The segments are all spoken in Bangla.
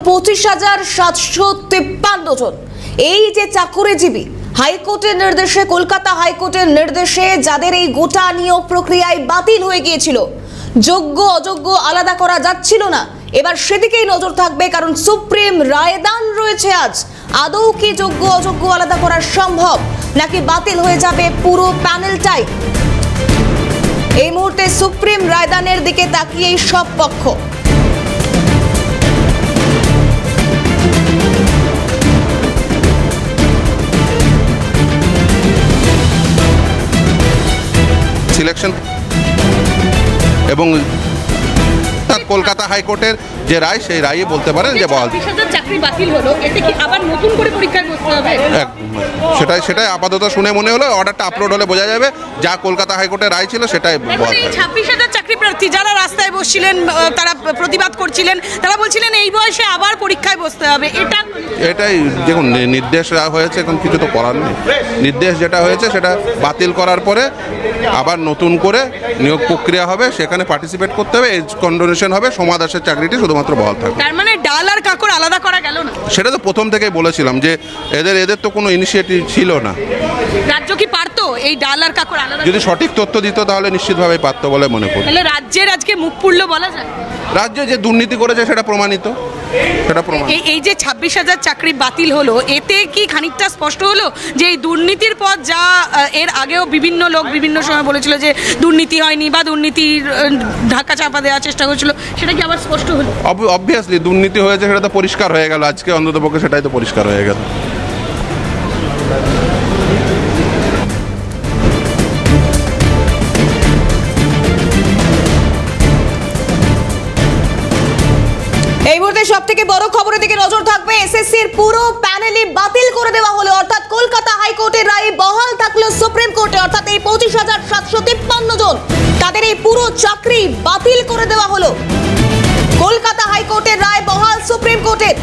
25,753 জন এই যে চাকরিজীবী হাইকোর্টের নির্দেশে, কলকাতা হাইকোর্টের নির্দেশে যাদের এই গোটা নিয়োগ প্রক্রিয়ায় বাতিল হয়ে গিয়েছিল, যোগ্য অযোগ্য আলাদা করা যাচ্ছিল না, এবার সেদিকেই নজর থাকবে, কারণ সুপ্রিম রায়দান রয়েছে আজ। আদৌ কি যোগ্য অযোগ্য আলাদা করা সম্ভব, নাকি বাতিল হয়ে যাবে পুরো প্যানেলটাই? এই মুহূর্তে সুপ্রিম রায়দানের দিকে তাকিয়েই সব পক্ষ। সিলেকশন এবং কলকাতা হাইকোর্টের যে রায়, সেই রায়ে বলতে পারেন যে বল চাকরি বাতিল হলো, এতে কি আবার নতুন করে পরীক্ষায় বসতে হবে? সেটাই আপাতত শুনে মনে হলো। অর্ডারটা আপলোড হলে বোঝা যাবে যা কলকাতা হাইকোর্টের রায় ছিল সেটাই। 26,000 চাকরি প্রার্থী যারা রাস্তায় বসছিলেন, তারা প্রতিবাদ করছিলেন, তারা বলছিলেন এই বয়সে আবার পরীক্ষায় বসতে হবে। এটাই দেখুন, নির্দেশ হয়েছে, এখন কিছু তো করার নেই। নির্দেশ যেটা হয়েছে সেটা বাতিল করার পরে আবার নতুন করে নিয়োগ প্রক্রিয়া হবে, সেখানে পার্টিসিপেট করতে হবে, এজ কন্ডোনেশন হবে, সোমা দাসের চাকরিটি শুধুমাত্র বহাল থাকবে। তার মানে ডাল আর কাকড় আলাদা করা গেল না? সেটা তো প্রথম থেকেই বলেছিলাম যে এদের তো কোনো ইনিশিয়েটিভ ছিল না। রাজ্য কি পারতো এই ডাল আর কাকড় আলাদা? যদি সঠিক তথ্য দিত তাহলে নিশ্চিতভাবে পারতো বলে মনে করি। তাহলে রাজ্যের আজকে মুখ পুড়লো বলা যায়? রাজ্য যে দুর্নীতি করেছে সেটা প্রমাণিত। এই যে 26,000 চাকরি বাতিল হলো, এতে কি খানিকটা স্পষ্ট হলো যে এই দুর্নীতির পর যা এর আগেও বিভিন্ন লোক বিভিন্ন সময় বলেছিল যে দুর্নীতি হয়নি বা দুর্নীতির ঢাকা চাপা দেওয়ার চেষ্টা করছিল, সেটা কি আবার স্পষ্ট হলো? অবভিয়াসলি দুর্নীতি হয়েছে, সেটা তো পরিষ্কার হয়ে গেল আজকে, অন্ততপক্ষে সেটাই তো পরিষ্কার হয়ে গেল। এই মুহূর্তে সবথেকে বড় খবরের দিকে নজর থাকবে। এসএসসির পুরো প্যানেলই বাতিল করে দেওয়া হলো, অর্থাৎ কলকাতা হাইকোর্টের রায় বহাল থাকলো সুপ্রিম কোর্টে, অর্থাৎ এই 25,753 জন তাদের এই পুরো চাকরি বাতিল করে দেওয়া হলো। কলকাতা হাইকোর্টের রায় বহাল সুপ্রিম কোর্টের।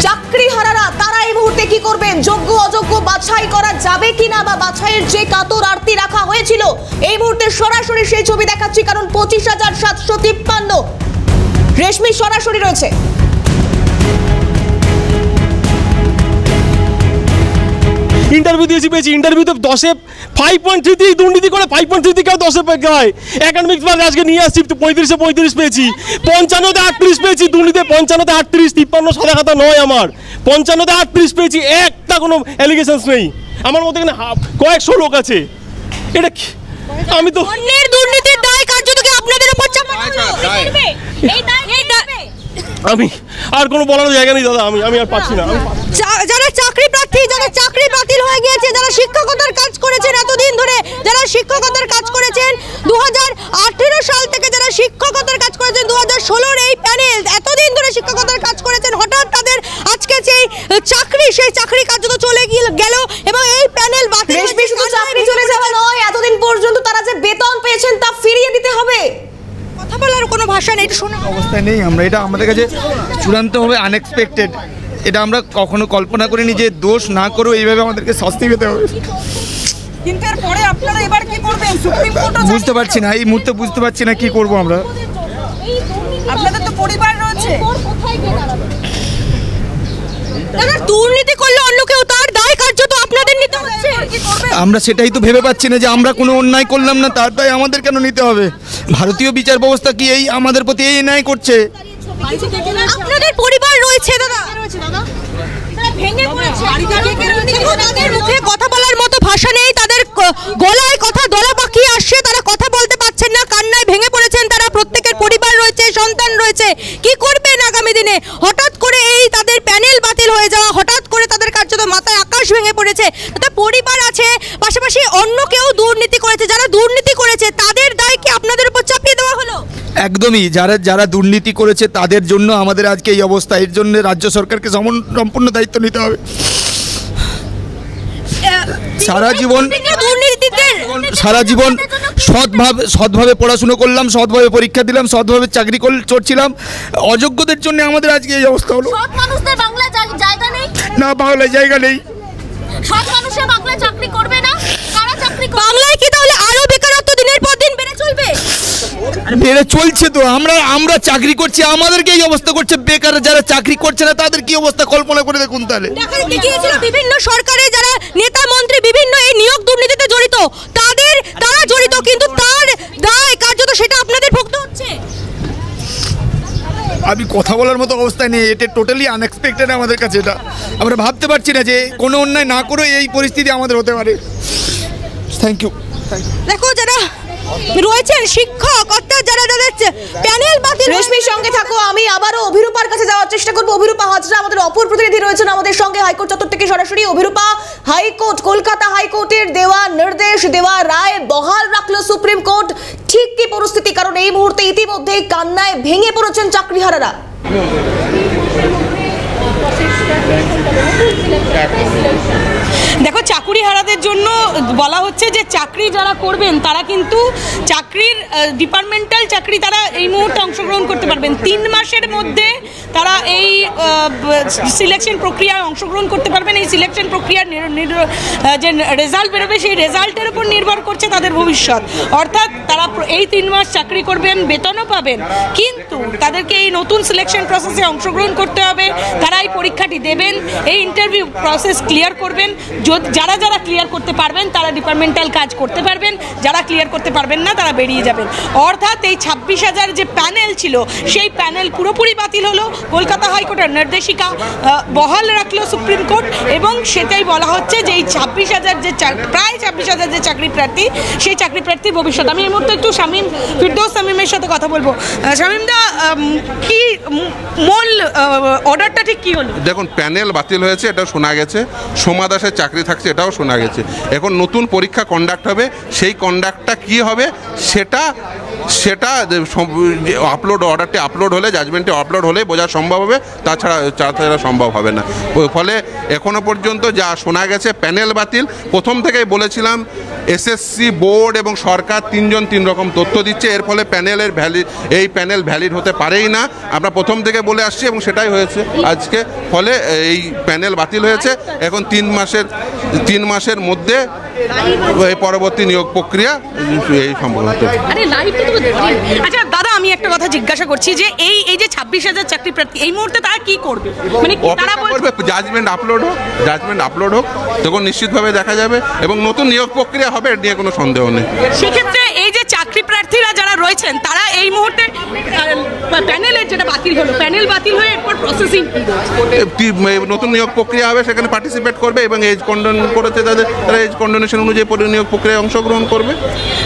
চাকরিহারারা তারা এই মুহূর্তে কি করবেন? যোগ্য অযোগ্য বাছাই করা যাবে কিনা, বা বাছাইয়ের যে কাতর আরতি রাখা হয়েছিল, এই মুহূর্তে সরাসরি সেই ছবি দেখাচ্ছি, কারণ 25,753 রেশমি সরাসরি রয়েছে। ইন্টারভিউ দিয়েছি, পেয়েছি। ইন্টারভিউতে 10-এ 5.3 দুর্নীতি করে 5.3 কেউ 10-এ পায়। একাডেমিক্স বার আজকে নিয়ে আসছি, 35-এ 35 পেয়েছি, 55-তে 38 পেয়েছি। দুর্নীতি 55-তে 38, 53 সাদা খাতা নয় আমার, 55-তে 38 পেয়েছি। একটা কোনো অ্যালিগেশনস নেই আমার মধ্যে। এখানে কয়েকশো লোক আছে। এটা আমি তো অন্যের দুর্নীতির দায় কার্যত আপনাদের উপর চাপানো হলো। আমি আর কোনো বলার জায়গা নেই দাদা, আমি আর পাচ্ছি না। যারা চাকরি প্রার্থী, যারা চাকরি বাতিল হয়ে গিয়েছে, যারা শিক্ষকতার কাজ করেছেন এতদিন ধরে, যারা শিক্ষকতার কাজ করেছেন 2018 সাল থেকে, যারা শিক্ষকতার কাজ করেছেন 2016-র এই প্যানেল এতদিন ধরে শিক্ষকতার কাজ করেছেন, হঠাৎ তাদের আজকে সেই চাকরি কার্যত চলে গেল এবং এই প্যানেল বাতিল। শুধু চাকরি চলে যাওয়া নয়, এতদিন পর্যন্ত তারা যে বেতন পেয়েছেন তা ফিরিয়ে দিতে হবে। কথা বলার কোনো ভাষা নেই, শোনা অবস্থায় নেই আমরা। এটা আমাদের কাছে চূড়ান্তভাবে আনএক্সপেক্টেড। এটা আমরা কখনো কল্পনা করিনি যে দোষ না করেও এইভাবে আমাদেরকে শাস্তি পেতে হবে। কিন্তু এরপরে আপনারা এবার কি করবেন? সুপ্রিম কোর্ট বুঝতে পারছি না, এই মুহূর্তে বুঝতে পারছি না কি করব আমরা। আপনাদের তো পরিবার রয়েছে, তারা দুর্নীতি করলে অন্য কেউ তার দায় কার্যত আপনাদের নিতে হচ্ছে। আমরা সেটাই তো ভেবে পাচ্ছি না যে আমরা কোনো অন্যায় করলাম না, তার দায় আমাদের কেন নিতে হবে? ভারতীয় বিচার ব্যবস্থা কি এই আমাদের প্রতি এই ন্যায় করছে? আপনাদের পরিবার রয়েছে দাদা, ভেঙে পড়েছে, তাদের মুখে কথা বলার মতো ভাষা নেই, তাদের গলায় কথা দলা পাকিয়ে আসছে, তারা কথা বলতে পারছেন না, কান্নায় ভেঙে পড়েছেন তারা। প্রত্যেকের পরিবার রয়েছে, সন্তান রয়েছে, কি করবেন আগামী দিনে? হঠাৎ করে এই তাদের প্যানেল বাতিল হয়ে যাওয়া, হঠাৎ করে তাদের কার্যত মাথায় আকাশ ভেঙে পড়েছে। তাদের পরিবার আছে, পাশাপাশি অন্য কেউ দুর্নীতি করেছে, যারা দুর্নীতি করেছে তাদের দায় কি আপনাদের উপর চাপিয়ে দেওয়া হলো? একদমই, যারা দুর্নীতি করেছে তাদের জন্য আমাদের আজকে এই অবস্থা। এর জন্য রাজ্য সরকারকে সম্পূর্ণ দায়িত্ব নিতে হবে। সারা জীবন সৎভাবে পড়াশুনো করলাম, সৎভাবে পরীক্ষা দিলাম, সৎভাবে চাকরি করছিলাম। অযোগ্যদের জন্য আমাদের আজকে এই অবস্থা হলো। সৎ মানুষদের বাংলায় জায়গা নেই না, বাংলায় জায়গা নেই। সৎ মানুষের বাংলায় চাকরি করবে না, কারা চাকরি করবে? বাংলায় কি তাহলে আরো বেকারত্ব দিনের পর দিন বেড়ে চলবে? বেড়ে চলছে তো। আমরা চাকরি করছি, আমাদেরকে এই অবস্থা করছে। বেকার যারা চাকরি করছে না তাদের কি অবস্থা কল্পনা করে দেখুন। তাহলে দেখিয়েছিল বিভিন্ন সরকারে যারা নেতা মন্ত্রী বিভিন্ন এই নিয়োগ দুর্নীতিতে জড়িত, তারা জড়িত, কিন্তু তার দায় কার্যত সেটা আপনাদের ভুগতে হচ্ছে। আমি কথা বলার মতো অবস্থায় নেই। এটা টোটালি আনএক্সপেক্টেড আমাদের কাছে। এটা আমরা ভাবতে পারছি না যে কোনো অন্যায় না করে এই পরিস্থিতি আমাদের হতে পারে। Thank you. দেখো যারা রয়েছেন শিক্ষক অর্থাৎ যারা প্যানেল বাতিল। রেশমির সঙ্গে থাকো, আমি আবারও অভিরূপার কাছে যাওয়ার চেষ্টা করবো। অভিরূপা হাজরা আমাদের অপর প্রতিনিধি রয়েছেন আমাদের সঙ্গে হাইকোর্ট চত্বর থেকে সরাসরি। অভিরূপা, হাইকোর্ট, কলকাতা হাইকোর্টের দেওয়া নির্দেশ, দেওয়া রায় বহাল রাখলো সুপ্রিম কোর্ট, ঠিক কি পরিস্থিতি? কারণ এই মুহূর্তে ইতিমধ্যেই কান্নায় ভেঙে পড়েছেন চাকরিহারারা। দেখো, চাকুরিহারাদের জন্য বলা হচ্ছে যে চাকরি যারা করবেন তারা কিন্তু চাকরির ডিপার্টমেন্টাল চাকরি তারা এই মুহূর্তে অংশগ্রহণ করতে পারবেন। 3 মাসের মধ্যে তারা এই সিলেকশন প্রক্রিয়ায় অংশগ্রহণ করতে পারবেন। এই সিলেকশন প্রক্রিয়ার যে রেজাল্ট বেরোবে সেই রেজাল্টের উপর নির্ভর করছে তাদের ভবিষ্যৎ। অর্থাৎ তারা এই 3 মাস চাকরি করবেন, বেতনও পাবেন, কিন্তু তাদেরকে এই নতুন সিলেকশন প্রসেসে অংশগ্রহণ করতে হবে। তারা এই পরীক্ষাটি দেবেন, এই ইন্টারভিউ প্রসেস ক্লিয়ার করবেন। যারা যারা ক্লিয়ার করতে পারবেন তারা ডিপার্টমেন্টাল কাজ করতে পারবেন, যারা ক্লিয়ার করতে পারবেন না তারা বেরিয়ে যাবেন। অর্থাৎ এই 26,000 যে প্যানেল ছিল সেই প্যানেল পুরোপুরি বাতিল হলো। কলকাতা হাইকোর্টের নির্দেশিকা বহাল রাখলো সুপ্রিম কোর্ট, এবং সেটাই বলা হচ্ছে যে এই 26,000 যে প্রায় 26,000 যে চাকরি প্রার্থী, সেই চাকরি প্রার্থীর ভবিষ্যৎ। আমি এই মুহূর্তে একটু ফিরদৌস শামীমের সাথে কথা বলবো। শামীমদা, কি মূল অর্ডারটা ঠিক কি হলো? দেখুন, প্যানেল বাতিল হয়েছে এটা শোনা গেছে, সোমা দাসের চাকরি থাকছে এটাও শোনা গেছে। এখন নতুন পরীক্ষা কন্ডাক্ট হবে, সেই কন্ডাক্টটা কি হবে সেটা অর্ডারটি আপলোড হলে, জাজমেন্টে আপলোড হলে বোঝা সম্ভব হবে, তাছাড়া সম্ভব হবে না। ফলে এখনো পর্যন্ত যা শোনা গেছে প্যানেল বাতিল। প্রথম থেকেই বলেছিলাম এসএসসি বোর্ড এবং সরকার 3 জন 3 রকম তথ্য দিচ্ছে, এর ফলে এই প্যানেল ভ্যালিড হতে পারেই না। আমরা প্রথম থেকে বলে আসছি এবং সেটাই হয়েছে আজকে। ফলে এই প্যানেল বাতিল হয়েছে। এখন 3 মাসের মধ্যে এই পরবর্তী নিয়োগ প্রক্রিয়া এই সম্ভব হতে। আচ্ছা দাদা, আমি একটা কথা জিজ্ঞাসা করছি যে এই যে 26,000 চাকরি প্রার্থী এই মুহূর্তে তারা কি করবে? মানে তারা বলবে জাজমেন্ট আপলোড হোক, তখন নিশ্চিতভাবে দেখা যাবে এবং নতুন নিয়োগ প্রক্রিয়া হবে, এর নিয়ে কোনো সন্দেহ নেই। সেক্ষেত্রে এই যে চাকরি প্রার্থীরা যারা রয়েছেন তারা এই মুহূর্তে প্যানেলের যেটা বাতিল হলো, প্যানেল বাতিল হয়ে এরপর প্রসেসিং নতুন নিয়োগ প্রক্রিয়া হবে, সেখানে পার্টিসিপেট করবে এবং এজ কন্ডন করেছে তারা এজ কন্ডোনেশন অনুযায়ী নিয়োগ প্রক্রিয়ায় অংশগ্রহণ করবে।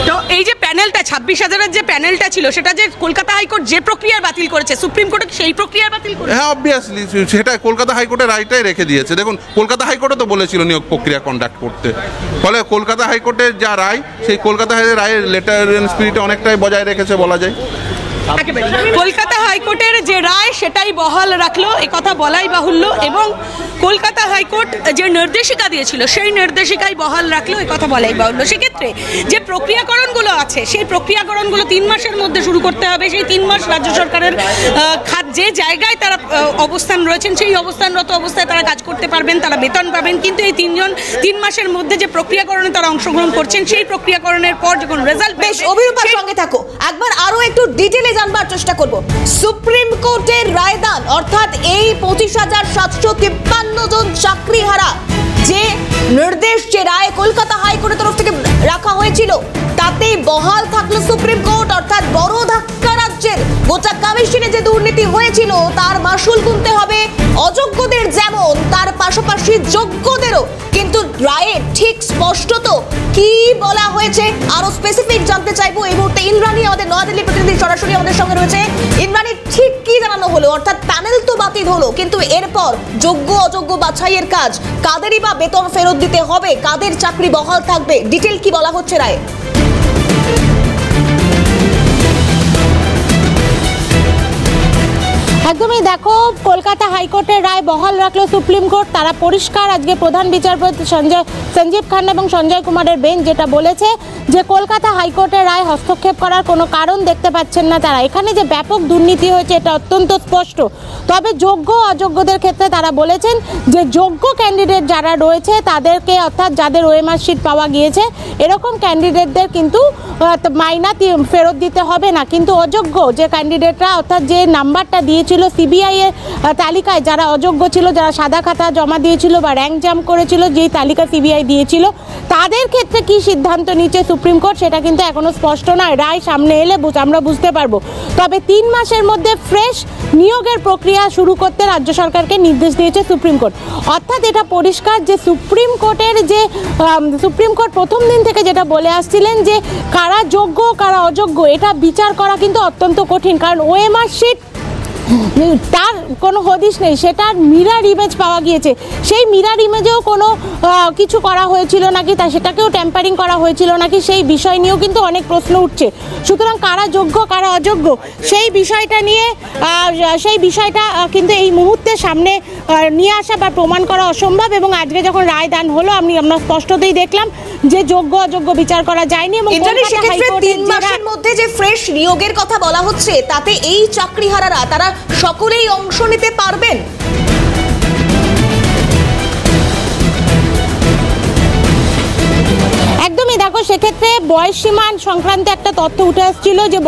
তো এই যে প্যানেলটা 26,000-এর যে প্যানেলটা ছিল সেটা যে কলকাতা হাইকোর্ট যে প্রক্রিয়া বাতিল করেছে, সুপ্রিম কোর্ট সেই প্রক্রিয়া বাতিল করেছে? হ্যাঁ, অবভিয়াসলি সেটা কলকাতা হাইকোর্টের রায়টাই রেখে দিয়েছে। দেখুন, কলকাতা হাইকোর্টও তো বলেছিল নিয়োগ প্রক্রিয়া কন্ডাক্ট করতে। ফলে কলকাতা হাইকোর্টের যা রায়, সেই কলকাতা রায়ের লেটার এন্ড স্পিরিটে অনেকটাই বজায় রেখেছে বলা যায়। কলকাতা হাইকোর্টের যে রায় সেটাই বহাল রাখলো, এ কথা বলাই বাহুল্য, এবং কলকাতা হাইকোর্ট যে নির্দেশিকা দিয়েছিল সেই নির্দেশিকাই বহাল রাখলো, এ কথা বলাই বাহুল্য। সেক্ষেত্রে যে প্রক্রিয়াকরণগুলো আছে সেই প্রক্রিয়াকরণগুলো 3 মাসের মধ্যে শুরু করতে হবে। সেই 3 মাস রাজ্য সরকারের যে জায়গায় তারা অবস্থান রয়েছেন সেই অবস্থানরত অবস্থায় তারা কাজ করতে পারবেন, তারা বেতন পাবেন। কিন্তু এই 3 মাসের মধ্যে যে প্রক্রিয়াকরণে তারা অংশগ্রহণ করছেন সেই প্রক্রিয়াকরণের পর যখন রেজাল্ট, বেশ অভিরূপার সঙ্গে থাকো, একবার আরো একটু ডিটেইলে জানবার চেষ্টা করব। সুপ্রিম কোর্টের রায়দান, অর্থাৎ এই 25,753 জন চাকরিহারা যে নির্দেশ, যে রায় কলকাতা হাইকোর্টের তরফ থেকে রাখা হয়েছিল, তাতে বহাল থাকলো সুপ্রিম কোর্ট। অর্থাৎ বড় ধাক্কা রাজ্যের। গোটা কমিশনে যে দুর্নীতি হয়েছিল তার মাসুল গুনতে হবে অযোগ্যদের যেমন, তার পাশাপাশি যোগ্যদেরও। কিন্তু রায়ে ঠিক স্পষ্টত কি বলা হয়েছে আরো স্পেসিফিক জানতে চাইবো। এই মুহূর্তে ইন্দ্রাণী আমাদের নয়াদিল্লি প্রতিনিধি সরাসরি আমাদের সঙ্গে রয়েছে। ইন্দ্রাণী, ঠিক কি জানানো হলো? অর্থাৎ প্যানেল তো বাতিল হলো, কিন্তু এরপর যোগ্য অযোগ্য বাছাইয়ের কাজ, কাদেরই বা বেতন ফেরত দিতে হবে, কাদের চাকরি বহাল থাকবে, ডিটেল কি বলা হচ্ছে রায়ে? একদমই দেখো, কলকাতা হাইকোর্টের রায় বহাল রাখলো সুপ্রিম কোর্ট। তারা পরিষ্কার আজকে প্রধান বিচারপতি সঞ্জীব খান্না এবং সঞ্জয় কুমারের বেঞ্চ যেটা বলেছে যে কলকাতা হাইকোর্টের রায় হস্তক্ষেপ করার কোনো কারণ দেখতে পাচ্ছেন না তারা। এখানে যে ব্যাপক দুর্নীতি হয়েছে এটা অত্যন্ত স্পষ্ট। তবে যোগ্য অযোগ্যদের ক্ষেত্রে তারা বলেছেন যে যোগ্য ক্যান্ডিডেট যারা রয়েছে তাদেরকে, অর্থাৎ যাদের ওএমআর শিট পাওয়া গিয়েছে এরকম ক্যান্ডিডেটদের কিন্তু মাইনা ফেরত দিতে হবে না, কিন্তু অযোগ্য যে ক্যান্ডিডেটরা, অর্থাৎ যে নাম্বারটা দিয়েছিল সিবিআই এর তালিকায়, যারা অযোগ্য ছিল, যারা সাদা খাতা জমা দিয়েছিল বা র্যাঙ্ক জাম্প করেছিল, যেই তালিকা সিবিআই দিয়েছিল, তাদের ক্ষেত্রে কি সিদ্ধান্ত নিচ্ছে সুপ্রিম কোর্ট সেটা কিন্তু এখনো স্পষ্ট নয়। রায় সামনে এলে আমরা বুঝতে পারবো। তবে 3 মাসের মধ্যে ফ্রেশ নিয়োগের প্রক্রিয়া শুরু করতে রাজ্য সরকারকে নির্দেশ দিয়েছে সুপ্রিম কোর্ট। অর্থাৎ এটা পরিষ্কার যে সুপ্রিম কোর্ট প্রথম দিন থেকে যেটা বলে আসছিলেন যে কারা যোগ্য কারা অযোগ্য এটা বিচার করা কিন্তু অত্যন্ত কঠিন, কারণ ওএমআর শিট তার কোনো হদিশ নেই, সেটার মিরার ইমেজ পাওয়া গিয়েছে। সেই মিরার ইমেজেও কোনো কিছু করা হয়েছিল নাকি, তা সেটাকেও ট্যাম্পারিং করা হয়েছিল নাকি, সেই বিষয় নিয়েও কিন্তু অনেক প্রশ্ন উঠছে। সুতরাং কারা যোগ্য কারা অযোগ্য সেই বিষয়টা কিন্তু এই মুহূর্তে সামনে নিয়ে আসা বা প্রমাণ করা অসম্ভব। এবং আজকে যখন রায় দান হলো আমরা স্পষ্টতই দেখলাম যে যোগ্য অযোগ্য বিচার করা যায়নি। এবং 3 মাসের মধ্যে যে ফ্রেশ নিয়োগের কথা বলা হচ্ছে তাতে এই চাকরিহারারা তারা সকলেই অংশ নিতে পারবেন। একদমই দেখো, সেক্ষেত্রে বয়সসীমা সংক্রান্ত একটা তথ্য উঠে আসছিল যে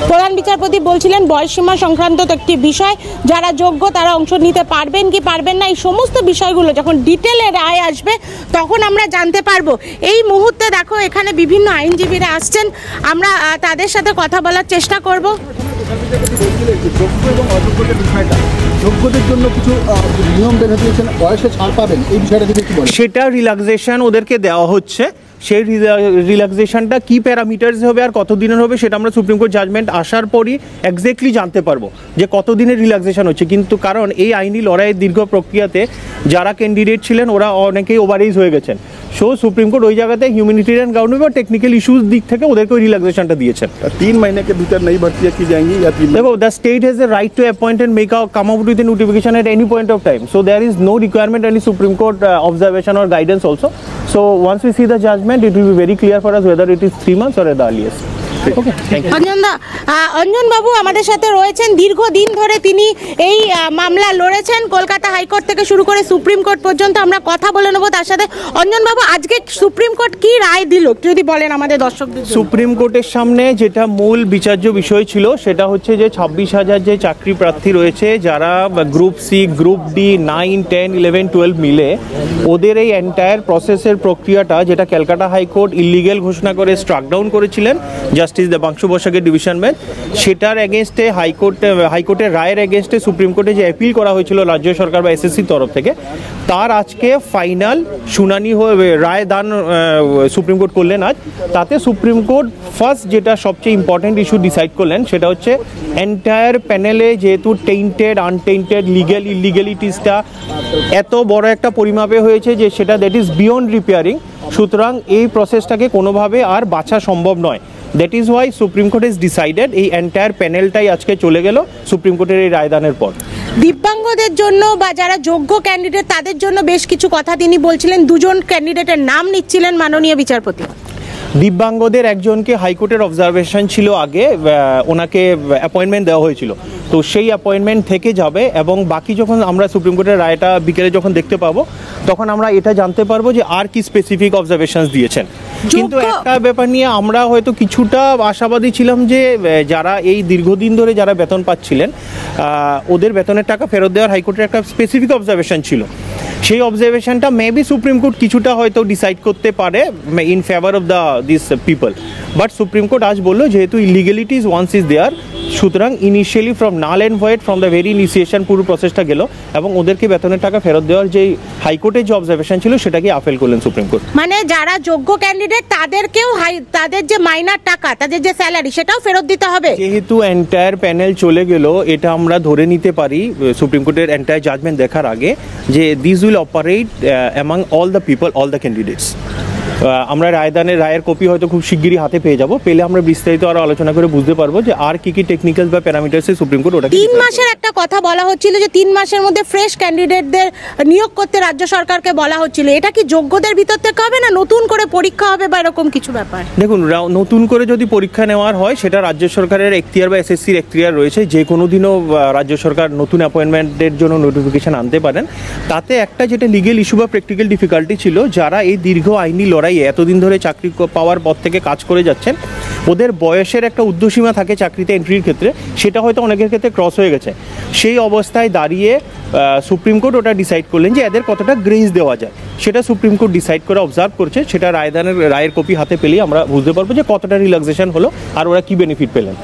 প্রধান বিচারপতি বলছিলেন বয়সসীমা সংক্রান্ত একটি বিষয়, যারা যোগ্য তারা অংশ নিতে পারবেন কি পারবেন না, এই সমস্ত বিষয়গুলো যখন ডিটেলে রায় আসবে তখন আমরা জানতে পারবো। এই মুহূর্তে দেখো এখানে বিভিন্ন আইনজীবীরা আসছেন, আমরা তাদের সাথে কথা বলার চেষ্টা করব। যোগ্য এবং অযোগ্যদের বিষয়টা, যোগ্যদের জন্য কিছু নিয়ম বের হয়েছেন, বয়সে ছাড় পাবেন, এই বিষয়টা থেকে কি বলেন? সেটা রিল্যাক্সেশন ওদেরকে দেওয়া হচ্ছে। সেই রিল্যাক্সেশনটা কি প্যারামিটার্স হবে আর কতদিনের হবে সেটা আমরা সুপ্রিম কোর্ট জাজমেন্ট আসার পরই এক্স্যাক্টলি জানতে পারবো যে কতদিনের রিল্যাক্সেশন হচ্ছে। কিন্তু কারণ এই আইনি লড়াইয়ের দীর্ঘ প্রক্রিয়াতে যারা ক্যান্ডিডেট ছিলেন ওরা অনেকেই ওভারেজ হয়ে গেছেন। সো সুপ্রিম কোর্ট ওই জায়গাতে হিউম্যানিটেরিয়ান গ্রাউন্ডে বা টেকনিক্যাল ইস্যুজ দিক থেকে ওদেরকে ওই রিল্যাক্সেশনটা দিয়েছেন। 3 महीने के भीतर नई भर्तियां की जाएंगी या 3 देखो, the state has the right to appoint and come out with a notification at any point of time. So there is no requirement any Supreme Court observation or guidance also. So once we see the judgment, it will be very clear for us whether it is 3 months or at the earliest. Okay, thank you. Anjan বাবু আমাদের সাথে রয়েছেন, দীর্ঘদিন ধরে তিনি এই মামলা লড়েছেন, কলকাতা হাইকোর্ট থেকে শুরু করে সুপ্রিম কোর্ট পর্যন্ত। আমরা কথা বলে নেব তার সাথে। অঞ্জন বাবু, আজকে সুপ্রিম কোর্ট কি রায় দিল যদি বলেন আমাদের দর্শকদের? সুপ্রিম কোর্টের সামনে যেটা মূল বিচার্য বিষয় ছিল সেটা হচ্ছে যে 26,000 যে চাকরি প্রার্থী রয়েছে যারা গ্রুপ সি, গ্রুপ ডি, 9, 10, 11, 12 মিলে ওদের এই এন্টায়ার প্রসেসের প্রক্রিয়াটা যেটা ক্যালকাটা হাইকোর্ট ইলিগেল ঘোষণা করে স্ট্রাক ডাউন করেছিলেন জাস্টিস দেবাংশু বসাকের ডিভিশন বেঞ্চ, সেটার এগেনস্টে হাইকোর্টের রায়ের এগেনস্টে সুপ্রিম কোর্টে যে অ্যাপিল করা হয়েছিল রাজ্য সরকার বা এসএসসির তরফ থেকে, তার আজকে ফাইনাল শুনানি হয়ে রায় দান সুপ্রিম কোর্ট করলেন আজ। তাতে সুপ্রিম কোর্ট ফার্স্ট যেটা সবচেয়ে ইম্পর্টেন্ট ইস্যু ডিসাইড করলেন সেটা হচ্ছে এন্টায়ার প্যানেলে যেহেতু টেইন্টেড আনটেইন্টেড লিগ্যাল ইলিগ্যালিটিসটা এত বড় একটা পরিমাপে হয়েছে যে সেটা দ্যাট ইজ বিয়ন্ড রিপেয়ারিং, সুতরাং এই প্রসেসটাকে কোনোভাবে আর বাছা সম্ভব নয়। That is Y supreme court is decided এই এন্টায়ার প্যানেলটাই আজকে চলে গেল সুপ্রিম কোর্টের এই রায়দানের পর। দিব্যাঙ্গদের জন্য বা যারা যোগ্য ক্যান্ডিডেট তাদের জন্য বেশ কিছু কথা তিনি বলছিলেন, 2 জন ক্যান্ডিডেটের নাম নিচ্ছিলেন মাননীয় বিচারপতি। দিব্যাঙ্গদের একজনকে হাইকোর্টের অবজারভেশন ছিল আগে, ওনাকে অ্যাপয়েন্টমেন্ট দেওয়া হয়েছিল, তো সেই অ্যাপয়েন্টমেন্ট থেকে যাবে এবং বাকি যখন আমরা সুপ্রিম কোর্টের রায়টা বিকেলে যখন দেখতে পাবো তখন আমরা এটা জানতে পারবো যে আর কি স্পেসিফিক অবজারভেশনস দিয়েছেন। কিন্তু একটা ব্যাপার নিয়ে আমরা হয়তো কিছুটা আশাবাদী ছিলাম যে যারা এই দীর্ঘদিন ধরে যারা বেতন পাচ্ছিলেন ওদের বেতনের টাকা ফেরত দেওয়ার হাইকোর্টের একটা স্পেসিফিক অবজারভেশন ছিল। সেই অবজারভেশনটা মেবি সুপ্রিম কোর্ট কিছুটা হয়তো ডিসাইড করতে পারে in favour of this people, but supreme court আজ বললো যেহেতু ইলিগ্যালিটিস ওয়ান্স ইজ দেয়ার, সুতরাং initially from null and void from the very initiation পুরো প্রসেসটা গেল এবং ওদেরকে বেতনের টাকা ফেরত দেওয়ার যে হাইকোর্টের যে অবজারভেশন ছিল সেটাকে আপিল করলেন সুপ্রিম কোর্ট। মানে যারা যোগ্য ক্যান্ডিডেট তাদেরকেও তাদের যে মাইনার টাকা, তাদের যে স্যালারি সেটাও ফেরত দিতে হবে। যেহেতু এন্টায়ার প্যানেল চলে গেল, এটা আমরা ধরে নিতে পারি সুপ্রিম কোর্টের এন্টায়ার জাজমেন্ট দেখার আগে যে this will operate among all the people, all the candidates. আমরা রায়ের কপি হয়তো খুব শিগগিরই হাতে পেয়ে যাব, পেলে আমরা বিস্তারিত আরও আলোচনা করে বুঝতে পারবো যে আর কি টেকনিক্যাল বা প্যারামিটার্সে সুপ্রিম কোর্ট ওটা 3 মাসের একটা কথা বলা হচ্ছিল যে 3 মাসের মধ্যে ফ্রেশ ক্যান্ডিডেটদের নিয়োগ করতে রাজ্য সরকারকে বলা হচ্ছিল। এটা কি যোগ্যদের ভিতর থেকে হবে না নতুন করে পরীক্ষা হবে বা এরকম কিছু ব্যাপার? দেখুন, নতুন করে যদি পরীক্ষা নেওয়ার হয় সেটা রাজ্য সরকারের এখতিয়ার বা এসএসসির এখতিয়ার রয়েছে। যে কোনো দিনও রাজ্য সরকার নতুন অ্যাপয়েন্টমেন্টের জন্য নোটিফিকেশন আনতে পারেন। তাতে একটা যেটা লিগেল ইস্যু বা প্র্যাকটিক্যাল ডিফিকাল্টি ছিল, যারা এই দীর্ঘ আইনি লড়াইয়ে এতদিন ধরে চাকরি পাওয়ার পর থেকে কাজ করে যাচ্ছেন, ওদের বয়সের একটা ঊর্ধ্বসীমা থাকে চাকরিতে এন্ট্রির ক্ষেত্রে, সেটা হয়তো অনেকের ক্ষেত্রে ক্রস হয়ে গেছে। সেই অবস্থায় দাঁড়িয়ে সুপ্রিম কোর্ট ওটা ডিসাইড করলেন যে এদের কতটা গ্রেস দেওয়া যায়, সেটা সুপ্রিম কোর্ট ডিসাইড করে অবজার্ভ করছে। সেটা রায়ের কপি হাতে পেলেই আমরা বুঝতে পারবো যে কতটা রিল্যাক্সেশন হলো আর ওরা কি বেনিফিট পেলেন।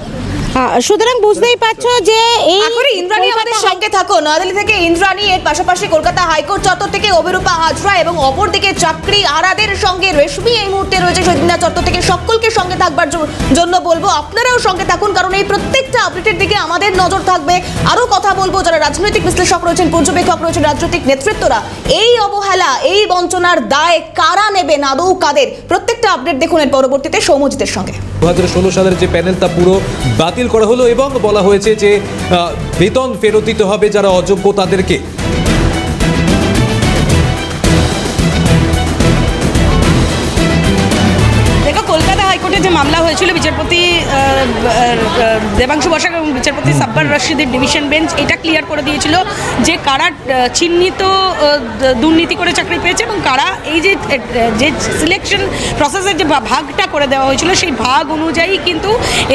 সুতরাং বুঝতেই পারছো যে এই ইন্দ্রাণী আমাদের সঙ্গে থাকো নয়াদিল্লি থেকে। ইন্দ্রাণী, এর পাশাপাশি কলকাতা হাইকোর্ট চত্বর থেকে অভিরূপা হাজরা এবং অপরদিকে চাকরি আরাদের সঙ্গে রেশমি এই মুহূর্তে রয়েছে শহীদিনা চত্বর থেকে। সকলকে সঙ্গে থাকবার জন্য বলবো আপনারাও সঙ্গে থাকুন, কারণ এই প্রত্যেকটা আপডেটের দিকে আমাদের নজর থাকবে। আরও কথা বলবো যারা রাজনৈতিক বিশ্লেষক রয়েছেন, পর্যবেক্ষক রয়েছেন, রাজনৈতিক নেতৃত্বরা। এই অবহেলা, এই বঞ্চনার দায় কারা নেবেন, আদৌ কাদের? প্রত্যেকটা আপডেট দেখুন এর পরবর্তীতে সৌম্যজিতের সঙ্গে। 2016 সালের যে প্যানেল তা পুরো বাতিল করা হলো এবং বলা হয়েছে যে বেতন ফেরত দিতে হবে যারা অযোগ্য তাদেরকে। কলকাতা হাইকোর্টে যে মামলা হয়েছিল বিচারপতি দেবাংশু বসাক এবং বিচারপতি সাব্বার রশিদের ডিভিশন বেঞ্চ এটা ক্লিয়ার করে দিয়েছিল যে কারা চিহ্নিত দুর্নীতি করে চাকরি পেয়েছে এবং কারা এই যে সিলেকশন প্রসেসের যে ভাগটা করে দেওয়া হয়েছিল সেই ভাগ অনুযায়ী কিন্তু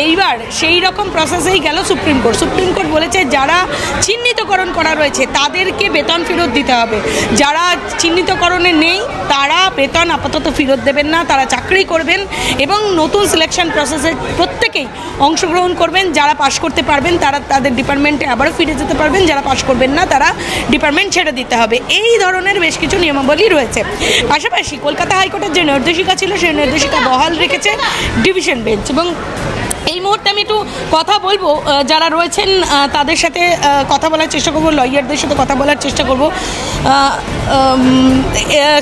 এইবার সেই রকম প্রসেসেই গেল সুপ্রিম কোর্ট। সুপ্রিম কোর্ট বলেছে যারা চিহ্নিতকরণ করা রয়েছে তাদেরকে বেতন ফেরত দিতে হবে, যারা চিহ্নিতকরণে নেই তারা বেতন আপাতত ফেরত দেবেন না, তারা চাকরি করবেন এবং নতুন সিলেকশন প্রসেসে প্রত্যেকেই অংশগ্রহণ করবেন। যারা পাশ করতে পারবেন তারা তাদের ডিপার্টমেন্টে আবারও ফিরে যেতে পারবেন, যারা পাশ করবেন না তারা ডিপার্টমেন্ট ছেড়ে দিতে হবে। এই ধরনের বেশ কিছু নিয়মাবলী রয়েছে। পাশাপাশি কলকাতা হাইকোর্টের যে নির্দেশিকা ছিল সেই নির্দেশিকা বহাল রেখেছে ডিভিশন বেঞ্চ। এবং এই মুহূর্তে আমি একটু কথা বলবো যারা রয়েছেন তাদের সাথে কথা বলার চেষ্টা করবো, লয়ারদের সাথে কথা বলার চেষ্টা করব।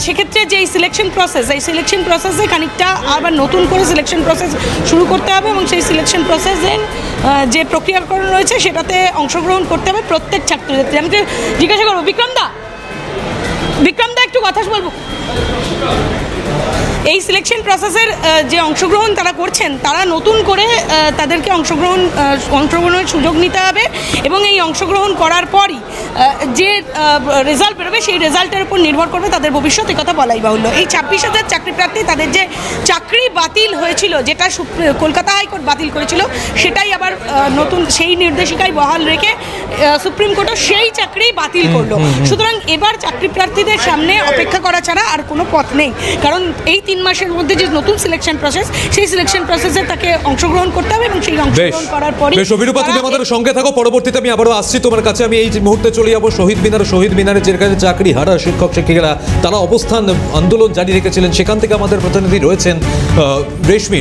সেক্ষেত্রে যে এই সিলেকশন প্রসেসে খানিকটা আবার নতুন করে সিলেকশন প্রসেস শুরু করতে হবে এবং সেই সিলেকশন প্রসেসের যে প্রক্রিয়াকরণ রয়েছে সেটাতে অংশগ্রহণ করতে হবে প্রত্যেক ছাত্রছাত্রী। আমি জিজ্ঞাসা করবো বিক্রমদা একটু কথা বলবো। এই সিলেকশন প্রসেসের যে অংশগ্রহণ তারা করছেন তারা নতুন করে তাদেরকে অংশগ্রহণের সুযোগ নিতে হবে এবং এই অংশগ্রহণ করার পরই যে রেজাল্ট বেরোবে সেই রেজাল্টের উপর নির্ভর করবে তাদের ভবিষ্যৎ। কথা বলাই বাহুল্য। এই 26,000 চাকরি প্রার্থী তাদের যে চাকরি বাতিল হয়েছিল, যেটা কলকাতা হাইকোর্ট বাতিল করেছিল, সেটাই আবার নতুন সেই নির্দেশিকায় বহাল রেখে সুপ্রিম কোর্টও সেই চাকরি বাতিল করলো। সুতরাং এবার চাকরি প্রার্থীদের সামনে অপেক্ষা করা ছাড়া আর কোনো পথ নেই, কারণ এই 3 মাসের মধ্যে যে নতুন সিলেকশন প্রসেস সেই সিলেকশন প্রসেসে তাকে অংশগ্রহণ করতে হবে এবং সেই অংশগ্রহণ করার পরে বেশ অভিরূপা তুমি আমাদের সঙ্গে থাকো। পরবর্তীতে আমি আবারও আসছি তোমার কাছে। আমি এই মুহূর্তে চলে যাবো শহীদ মিনারে যেখানে চাকরি হারা শিক্ষক শিক্ষিকারা তারা অবস্থান আন্দোলন জারি রেখেছিলেন, সেখান থেকে আমাদের প্রতিনিধি রয়েছেন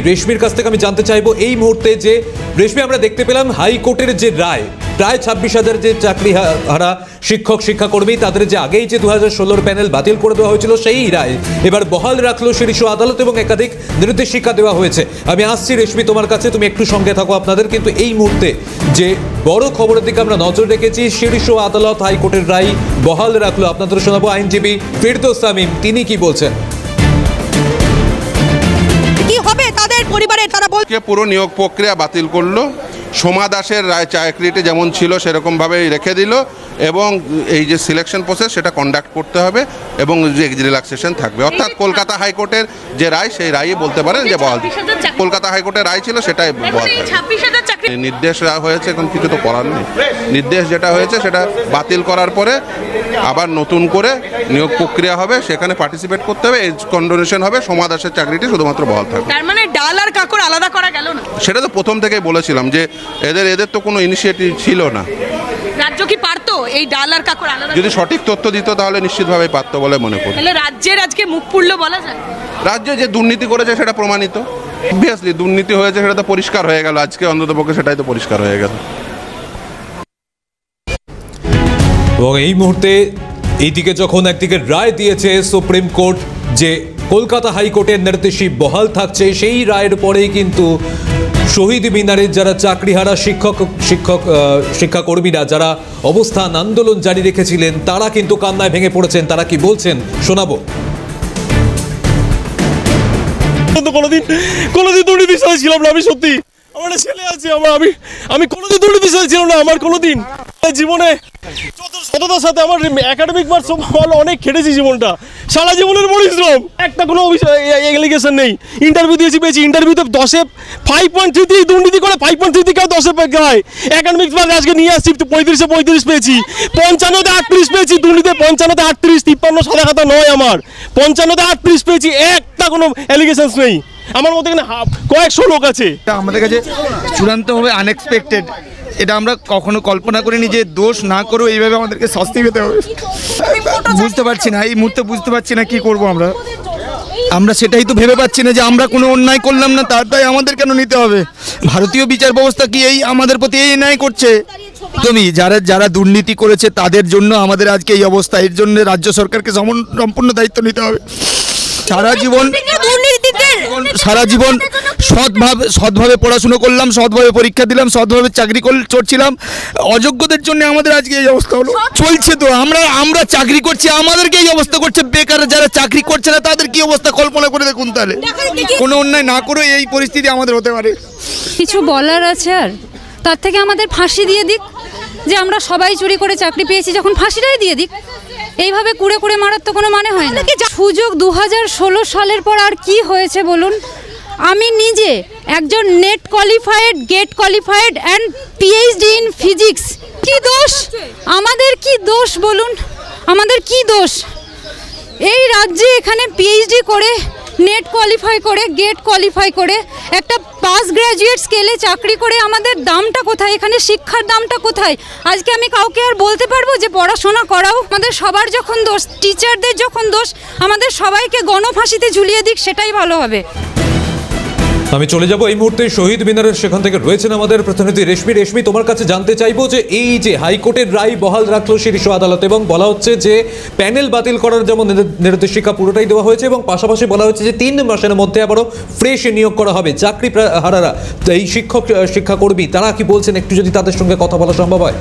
রেশমির কাছ থেকে আমি জানতে চাইবো এই মুহূর্তে যে রেশমি আমরা দেখতে পেলাম হাইকোর্টের যে রায়, প্রায় 26,000 যে চাকরি হারা শিক্ষক শিক্ষাকর্মী তাদের যে আগেই যে 2016 প্যানেল বাতিল করে দেওয়া হয়েছিল সেই রায় এবার বহাল রাখলো শীর্ষ আদালত এবং একাধিক নির্দেশিকা দেওয়া হয়েছে। আমি আসছি রেশমি তোমার কাছে, তুমি একটু সঙ্গে থাকো আপনাদের। কিন্তু এই মুহূর্তে যে বড় খবরের দিকে আমরা নজর রেখেছি, শীর্ষ আদালত হাইকোর্টের রায় বহাল রাখলো। আপনাদের শোনাবো আইনজীবী ফিরদৌস তামিম, তিনি কি বলছেন। কি হবে তাদের পরিবারের, তারা বলছে পুরো নিয়োগ প্রক্রিয়া বাতিল করলো। সোমা দাসের রায় চাকরিটি যেমন ছিল সেরকমভাবেই রেখে দিল এবং এই যে সিলেকশন প্রসেস সেটা কন্ডাক্ট করতে হবে এবং যে রিল্যাক্সেশন থাকবে। অর্থাৎ কলকাতা হাইকোর্টের যে রায় সেই রায়ই বলতে পারেন যে বহাল। কলকাতা হাইকোর্টের রায় ছিল সেটাই বহাল। নির্দেশ হয়েছে, এখন কিছু তো করার নেই। নির্দেশ যেটা হয়েছে সেটা বাতিল করার পরে আবার নতুন করে নিয়োগ প্রক্রিয়া হবে, সেখানে পার্টিসিপেট করতে হবে, এজ কন্ডোনেশন হবে। সোমা দাসের চাকরিটি শুধুমাত্র বহাল থাকবে। তার মানে ডাল আর কাকড় আলাদা করা গেল না? সেটা তো প্রথম থেকেই বলেছিলাম যে এদের তো কোনো ইনিশিয়েটিভ ছিল না। রাজ্য কি পারতো এই ডাল আর কাকড় আলাদা? যদি সঠিক তথ্য দিত তাহলে নিশ্চিতভাবে পারতো বলে মনে করি। তাহলে রাজ্যের আজকে মুখ পুড়ল বলা যায়? রাজ্যে যে দুর্নীতি করেছে সেটা প্রমাণিত। অবভিয়াসলি দুর্নীতি হয়েছে, সেটা তো পরিষ্কার হয়ে গেল আজকে, অন্ততপক্ষে সেটাই তো পরিষ্কার হয়ে গেল। এবং এই মুহূর্তে এইদিকে যখন একদিকে রায় দিয়েছে সুপ্রিম কোর্ট যে কলকাতা হাইকোর্টের নির্দেশই বহাল থাকছে। সেই রায়ের পরেই কিন্তু শহীদ মিনারের যারা চাকরিহারা শিক্ষাকর্মীরা যারা অবস্থান আন্দোলন জারি রেখেছিলেন তারা কিন্তু কান্নায় ভেঙে পড়েছেন। তারা কি বলছেন শোনাবো। কোনোদিন দুর্নীতির সাথে ছিলাম না, আমি সত্যি আমার ছেলে আছে, আমি কোনোদিন দুর্নীতির সাথে ছিলাম না। আমার কোনোদিন জীবনে সততার সাথে আমার একাডেমিক মার্কস ভালো, অনেক খেটেছি জীবনটা, সারা জীবনের পরিশ্রম, একটা কোনো এলিগেশন নেই। ইন্টারভিউ দিয়েছি, পেয়েছি। ইন্টারভিউতে 10-এ 5.33 দুর্নীতি করে 5.33 কেউ 10-এ পায়। একাডেমিক মার্কস আজকে নিয়ে আসছি 35-এ 35 পেয়েছি, 55-তে 38 পেয়েছি দুর্নীতি, 55-তে 38, 53 সাদা খাতা নয় আমার, 55-তে 38 পেয়েছি, একটা কোনো এলিগেশনস নেই। আমার মধ্যে এখানে কয়েকশো লোক আছে। আমাদের কাছে চূড়ান্তভাবে আনএক্সপেক্টেড, এটা আমরা কখনো কল্পনা করিনি যে দোষ না করেও এইভাবে আমাদেরকে শাস্তি পেতে হবে। বুঝতে পারছি না, এই মুহূর্তে বুঝতে পারছি না কি করব আমরা সেটাই তো ভেবে পাচ্ছি না যে আমরা কোনো অন্যায় করলাম না, তার দায় আমাদের কেন নিতে হবে? ভারতীয় বিচার ব্যবস্থা কি এই আমাদের প্রতি এই ন্যায় করছে? তুমি যারা দুর্নীতি করেছে তাদের জন্য আমাদের আজকে এই অবস্থা, এর জন্য রাজ্য সরকারকে সম্পূর্ণ দায়িত্ব নিতে হবে। সারা জীবন সৎভাবে পড়াশুনো করলাম, সৎভাবে পরীক্ষা দিলাম, সৎভাবে চাকরি করছিলাম, অযোগ্যদের জন্য আমাদের আজকে এই অবস্থা হলো। চলছে তো, আমরা চাকরি করছি, আমাদেরকে এই অবস্থা করছে। বেকার যারা চাকরি করছে না তাদের কি অবস্থা কল্পনা করে দেখুন। তাহলে কোনো অন্যায় না করে এই পরিস্থিতি আমাদের হতে পারে। কিছু বলার আছে আর তার থেকে আমাদের ফাঁসি দিয়ে দিক, যে আমরা সবাই চুরি করে চাকরি পেয়েছি, যখন ফাঁসিটাই দিয়ে দিক। এইভাবে কুড়ে কুড়ে মারার তো কোনো মানে হয় না। সুযোগ 2016 সালের পর আর কি হয়েছে বলুন? আমি নিজে একজন NET qualified, GATE qualified and PhD in physics. কি দোষ আমাদের? কি দোষ বলুন? আমাদের কি দোষ? এই রাজ্যে এখানে পিএইচডি করে, নেট কোয়ালিফাই করে, গেট কোয়ালিফাই করে, একটা পাস গ্র্যাজুয়েট স্কেলে চাকরি করে আমাদের দামটা কোথায়? এখানে শিক্ষার দামটা কোথায়? আজকে আমি কাউকে আর বলতে পারবো যে পড়াশোনা করাও? আমাদের সবার যখন দোষ, টিচারদের যখন দোষ, আমাদের সবাইকে গণফাঁসিতে ঝুলিয়ে দিক, সেটাই ভালো হবে। আমি চলে যাব এই মুহূর্তে শহীদ মিনারের, সেখান থেকে রয়েছেন আমাদের প্রতিনিধি রেশমি। তোমার কাছে জানতে চাইবো যে এই যে হাইকোর্টের রায় বহাল রাখলো শীর্ষ আদালত, এবং বলা হচ্ছে যে প্যানেল বাতিল করার যেমন নির্দেশিকা পুরোটাই দেওয়া হয়েছে, এবং পাশাপাশি বলা হচ্ছে যে 3 মাসের মধ্যে আবারও ফ্রেশ নিয়োগ করা হবে চাকরি হারারা এই শিক্ষাকর্মী। তারা কি বলছেন একটু যদি তাদের সঙ্গে কথা বলা সম্ভব হয়।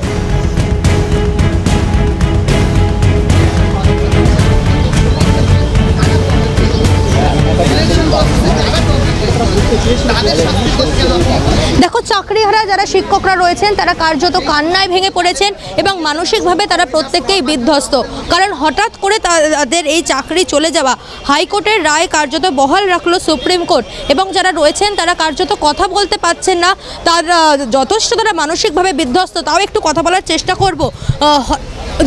দেখো, চাকরিহারা যারা শিক্ষকরা রয়েছেন তারা কার্যত কান্নায় ভেঙে পড়েছেন এবং মানসিকভাবে তারা প্রত্যেককেই বিধ্বস্ত। কারণ হঠাৎ করে তাদের এই চাকরি চলে যাওয়া, হাইকোর্টের রায় কার্যত বহাল রাখলো সুপ্রিম কোর্ট, এবং যারা রয়েছেন তারা কার্যত কথা বলতে পারছেন না। তারা যথেষ্ট তারা মানসিকভাবে বিধ্বস্ত। তাও একটু কথা বলার চেষ্টা করব।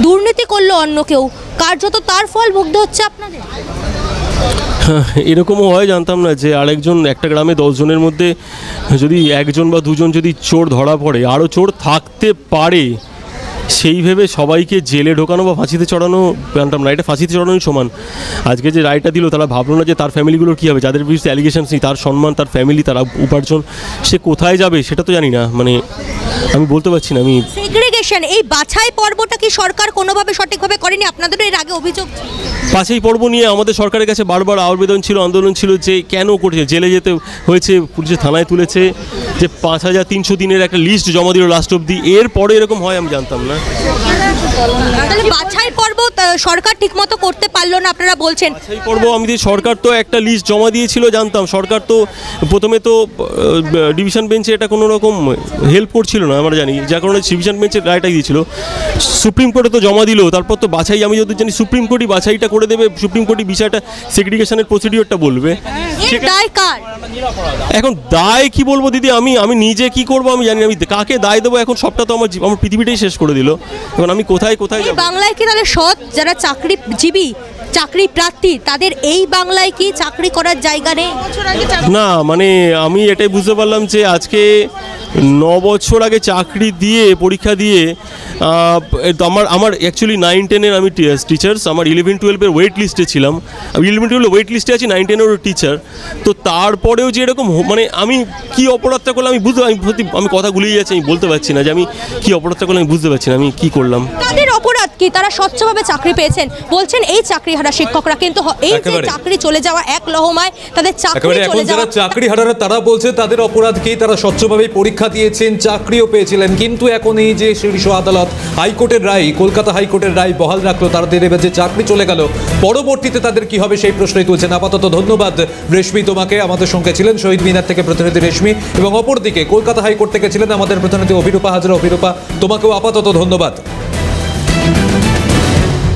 দুর্নীতি করলো অন্য কেউ, কার্যত তার ফল ভুগতে হচ্ছে আপনাদের। এরকমও হয়, জানতাম না যে আরেকজন, একটা গ্রামে 10 জনের মধ্যে যদি 1 জন বা 2 জন যদি চোর ধরা পড়ে, আরও চোর থাকতে পারে, সেই ভেবে সবাইকে জেলে ঢোকানো বা ফাঁসিতে চড়ানো জানতাম না। এটা ফাঁসিতে চড়ানোই সমান। আজকে যে রায়টা দিল তারা ভাবলো না যে তার ফ্যামিলিগুলোর কী হবে, যাদের বিরুদ্ধে অ্যালিগেশনস নেই, তার সম্মান, তার ফ্যামিলি, তার উপার্জন, সে কোথায় যাবে সেটা তো জানি না। মানে আমি বলতে পারছি না। আমি সেগ্রিগেশন, এই বাছাই পর্বটা কি সরকার কোনোভাবে সঠিকভাবে করেনি? আপনাদেরও এর আগে অভিযোগ বাছাই পর্ব নিয়ে আমাদের সরকারের কাছে বারবার আবেদন ছিল, আন্দোলন ছিল যে কেন করছে, জেলে যেতে হয়েছে, পুলিশে থানায় তুলেছে, যে 5300 দিনের একটা লিস্ট জমা দিল লাস্ট অবধি। এরপরে এরকম হয় আমি জানতাম না। বাছাই পর্ব সরকার ঠিকমতো করতে পারলো না আপনারা বলছেন? বাছাই পর্ব সরকার তো একটা লিস্ট জমা দিয়েছিল জানতাম। সরকার তো প্রথমে তো ডিভিশন বেঞ্চে এটা কোনো রকম হেল্প করছিল না আমরা জানি, যার কারণে ডিভিশন বেঞ্চের রায়টা দিয়েছিল। সুপ্রিম কোর্টে তো জমা দিল, তারপর তো বাছাই, আমি যদি জানি সুপ্রিম কোর্টই বাছাইটা করে দেবে, সুপ্রিম কোর্টই বিষয়টা সেগ্রিগেশনের প্রসিডিওরটা বলবে। এখন দায় কি বলবো দিদি, আমি নিজে কি করবো আমি জানি না, আমি কাকে দায় দেবো এখন? সবটা তো আমার পৃথিবীটাই শেষ করে দিল। এখন আমি কোথায় যাব? বাংলায় কি তাহলে সৎ যারা চাকরিজীবী, চাকরি প্রার্থী, তাদের এই বাংলায় কি চাকরি করার জায়গা নেই? না, মানে আমি এটাই বুঝতে পারলাম যে আজকে 9 বছর আগে চাকরি দিয়ে, পরীক্ষা দিয়ে, আমার অ্যাকচুয়ালি 9-10-এর আমি টিচার্স, আমার 11-12-এর ওয়েট লিস্টে ছিলাম। আমি 11-12 ওয়েট লিস্টে আছি, 9-10-এরও টিচার। তো তারপরেও যে এরকম, মানে আমি কি অপরাধটা করলাম আমি কথা গুলিয়ে যাচ্ছি, আমি বলতে পারছি না যে আমি কি অপরাধটা করলাম, আমি বুঝতে পারছি না আমি কি করলাম। তাদের অপরাধ অপরাধ কি, তারা স্বচ্ছভাবে চাকরি পেয়েছেন। বলছেন এই চাকরিহারা শিক্ষকরা, কিন্তু এই যে চাকরি চলে যাওয়া এক লহমায় তাদের চাকরি চলে যাওয়া, যারা চাকরিহারারা তারা বলছে তাদের অপরাধ কি, তারা স্বচ্ছভাবে পরীক্ষা দিয়েছেন, চাকরিও পেয়েছিলেন, কিন্তু এখন এই যে শীর্ষ আদালত হাইকোর্টের রায়, কলকাতা হাইকোর্টের রায় বহাল রাখলো, তাদের এবার যে চাকরি চলে গেল, পরবর্তীতে তাদের কি হবে সেই প্রশ্নই তুলছেন। আপাতত ধন্যবাদ রেশমি তোমাকে, আমাদের সঙ্গে ছিলেন শহীদ মিনার থেকে প্রতিনিধি রেশমি, এবং অপরদিকে কলকাতা হাইকোর্ট থেকে ছিলেন আমাদের প্রতিনিধি অভিরূপা হাজরা। অভিরূপা, তোমাকেও আপাতত ধন্যবাদ।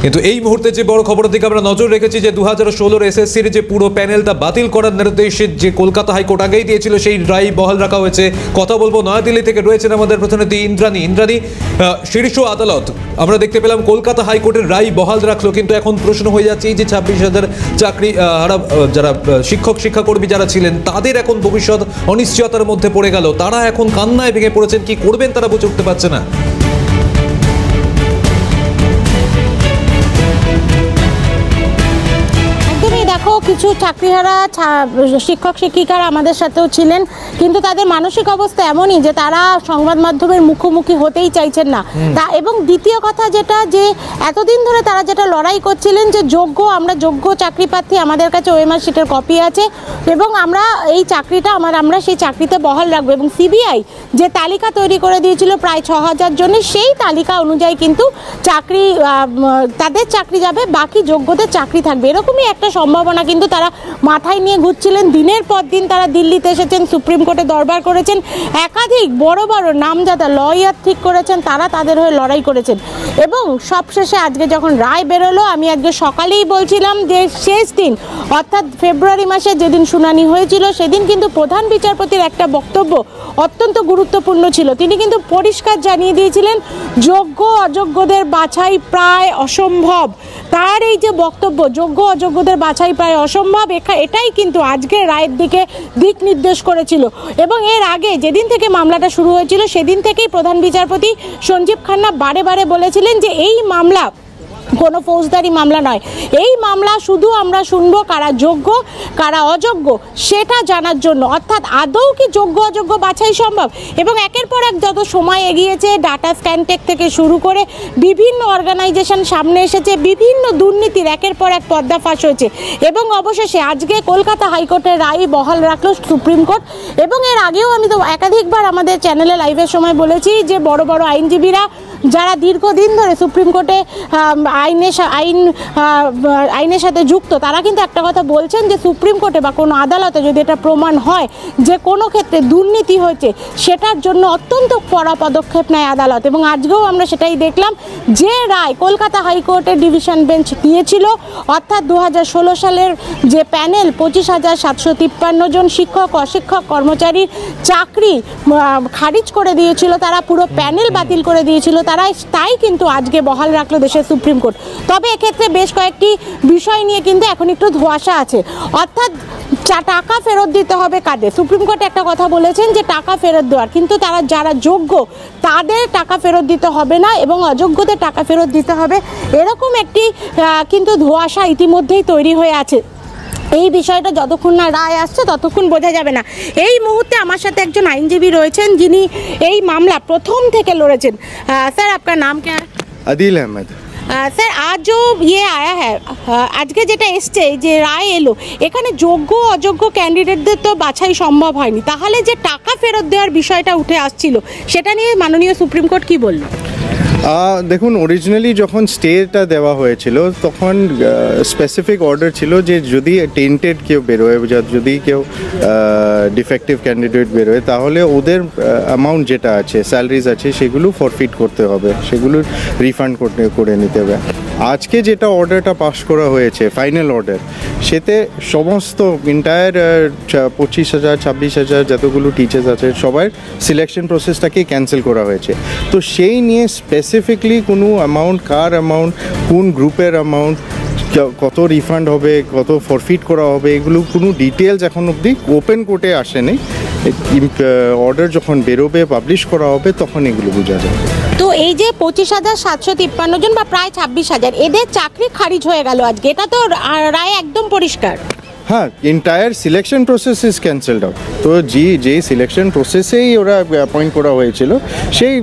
কিন্তু এই মুহূর্তে যে বড় খবরের দিকে আমরা নজর রেখেছি যে 2016 এসএসসির যে পুরো প্যানেল তা বাতিল করার নির্দেশ যে কলকাতা হাইকোর্ট আগেই দিয়েছিল, সেই রায় বহাল রাখা হয়েছে। কথা বলবো নয়াদিল্লি থেকে রয়েছেন আমাদের প্রতিনিধি ইন্দ্রাণী। শীর্ষ আদালত আমরা দেখতে পেলাম কলকাতা হাইকোর্টের রায় বহাল রাখলো, কিন্তু এখন প্রশ্ন হয়ে যাচ্ছে এই যে 26,000 চাকরি যারা শিক্ষাকর্মী যারা ছিলেন তাদের এখন ভবিষ্যৎ অনিশ্চয়তার মধ্যে পড়ে গেল, তারা এখন কান্নায় ভেঙে পড়েছেন, কি করবেন তারা বুঝে উঠতে পারছে না। দেখো, কিছু চাকরিহারা শিক্ষক শিক্ষিকারা আমাদের সাথেও ছিলেন, কিন্তু তাদের মানসিক অবস্থা এমনই যে তারা সংবাদ মাধ্যমের মুখোমুখি হতেই চাইছেন না। তা এবং দ্বিতীয় কথা যেটা, যে এতদিন ধরে তারা যেটা লড়াই করছিলেন যে আমরা যোগ্য চাকরি প্রার্থী, আমাদের কাছে ওএমআর শিটের কপি আছে এবং আমরা এই চাকরিটা আমরা সেই চাকরিতে বহাল রাখবো, এবং সিবিআই যে তালিকা তৈরি করে দিয়েছিল প্রায় 6,000 জনের, সেই তালিকা অনুযায়ী কিন্তু তাদের চাকরি যাবে, বাকি যোগ্যদের চাকরি থাকবে, এরকমই একটা সম্ভাবনা কিন্তু তারা মাথায় নিয়ে ঘুরছিলেন। দিনের পর দিন তারা দিল্লিতে এসেছেন, সুপ্রিম কোর্টে দরবার করেছেন, একাধিক বড় বড় নামজাদা লয়ার ঠিক করেছেন, তারা তাদের হয়ে লড়াই করেছেন, এবং সবশেষে আজকে যখন রায় বেরোলো, আমি আজকে সকালেই বলছিলাম যে শেষ দিন অর্থাৎ ফেব্রুয়ারি মাসে যেদিন শুনানি হয়েছিল সেদিন কিন্তু প্রধান বিচারপতির একটা বক্তব্য অত্যন্ত গুরুত্বপূর্ণ ছিল। তিনি কিন্তু পরিষ্কার জানিয়ে দিয়েছিলেন যোগ্য অযোগ্যদের বাছাই প্রায় অসম্ভব। তার এই যে বক্তব্য, যোগ্য অযোগ্যদের বাছাই প্রায় অসম্ভব, এটাই কিন্তু আজকের রায়ের দিক নির্দেশ করেছিল। এবং এর আগে যেদিন থেকে মামলাটা শুরু হয়েছিল সেদিন থেকেই প্রধান বিচারপতি সঞ্জীব খান্না বারে বারে বলেছিলেন যে এই মামলা কোনো ফৌজদারি মামলা নয়, এই মামলা শুধু আমরা শুনবো কারা যোগ্য কারা অযোগ্য সেটা জানার জন্য, অর্থাৎ আদৌ কি যোগ্য অযোগ্য বাছাই সম্ভব। এবং একের পর এক যত সময় এগিয়েছে, ডাটা স্ক্যানটেক থেকে শুরু করে বিভিন্ন অর্গানাইজেশন সামনে এসেছে, বিভিন্ন দুর্নীতির একের পর এক পর্দাফাশ হয়েছে, এবং অবশেষে আজকে কলকাতা হাইকোর্টের রায় বহাল রাখলো সুপ্রিম কোর্ট। এবং এর আগেও আমি তো একাধিকবার আমাদের চ্যানেলে লাইভের সময় বলেছি যে বড় বড় আইনজীবীরা যারা দীর্ঘদিন ধরে সুপ্রিম কোর্টে আইনের সাথে যুক্ত, তারা কিন্তু একটা কথা বলছেন যে সুপ্রিম কোর্টে বা কোনো আদালতে যদি এটা প্রমাণ হয় যে কোনো ক্ষেত্রে দুর্নীতি হয়েছে, সেটার জন্য অত্যন্ত কড়া পদক্ষেপ নেয় আদালত। এবং আজকেও আমরা সেটাই দেখলাম, যে রায় কলকাতা হাইকোর্টের ডিভিশন বেঞ্চ দিয়েছিল, অর্থাৎ 2016 সালের যে প্যানেল 25,753 জন শিক্ষক অশিক্ষক কর্মচারীর চাকরি খারিজ করে দিয়েছিল, তারা পুরো প্যানেল বাতিল করে দিয়েছিল, তাই কিন্তু আজকে বহাল রাখলো দেশের সুপ্রিম কোর্ট। তবে এক্ষেত্রে বেশ কয়েকটি বিষয় নিয়ে কিন্তু এখন একটু ধোঁয়াশা আছে, অর্থাৎ টাকা ফেরত দিতে হবে কাদের। সুপ্রিম কোর্ট একটা কথা বলেছেন যে টাকা ফেরত দেওয়ার, কিন্তু যারা যোগ্য তাদের টাকা ফেরত দিতে হবে না এবং অযোগ্যদের টাকা ফেরত দিতে হবে, এরকম একটি কিন্তু ধোঁয়াশা ইতিমধ্যেই তৈরি হয়ে আছে। এই বিষয়টা যতক্ষণ না রায় আসছে ততক্ষণ বোঝা যাবে না। এই মুহূর্তে আমার সাথে একজন আইনজীবী রয়েছেন যিনি এই মামলা প্রথম থেকে লড়েছেন। স্যার, আপনার নাম क्या है? আদিল আহমেদ। স্যার, আজ जो ये आया है, আজকে যেটা এসছে যে রায় এলো, এখানে যোগ্য অযোগ্য ক্যান্ডিডেটদের তো বাছাই সম্ভব হয়নি, তাহলে যে টাকা ফেরত দেওয়ার বিষয়টা উঠে আসছিল সেটা নিয়ে মাননীয় সুপ্রিম কোর্ট কি বলল? দেখুন, অরিজিনালি যখন স্টেটা দেওয়া হয়েছিল তখন স্পেসিফিক অর্ডার ছিল যে যদি টেন্টেড কেউ বেরোয়, যদি কেউ ডিফেক্টিভ ক্যান্ডিডেট বেরোয়, তাহলে ওদের অ্যামাউন্ট যেটা আছে, স্যালারিজ আছে, সেগুলো ফরফিট করতে হবে, সেগুলো রিফান্ড করে নিতে হবে। আজকে যেটা অর্ডারটা পাস করা হয়েছে, ফাইনাল অর্ডার, সেতে সমস্ত এন্টায়ার 25,000 26,000 যতগুলো টিচার্স আছে সবার সিলেকশন প্রসেসটাকে ক্যান্সেল করা হয়েছে। তো সেই নিয়ে স্পেসিফিকলি কোনো অ্যামাউন্ট, কার অ্যামাউন্ট, কোন গ্রুপের অ্যামাউন্ট, কত রিফান্ড হবে, কত ফরফিট করা হবে, এগুলো কোনো ডিটেলস এখন অবধি ওপেন কোর্টে আসেনি। অর্ডার যখন বেরোবে, পাবলিশ করা হবে, তখন এগুলো বোঝা যাবে। তো এই যে 25,753 জন বা প্রায় 26,000 এদের চাকরি খারিজ হয়ে গেল আজকে, এটা তো রায় একদম পরিষ্কার। হ্যাঁ, entire selection process is cancelled out. তো যে সিলেকশন প্রসেসেই ওরা অ্যাপয়েন্ট করা হয়েছিল সেই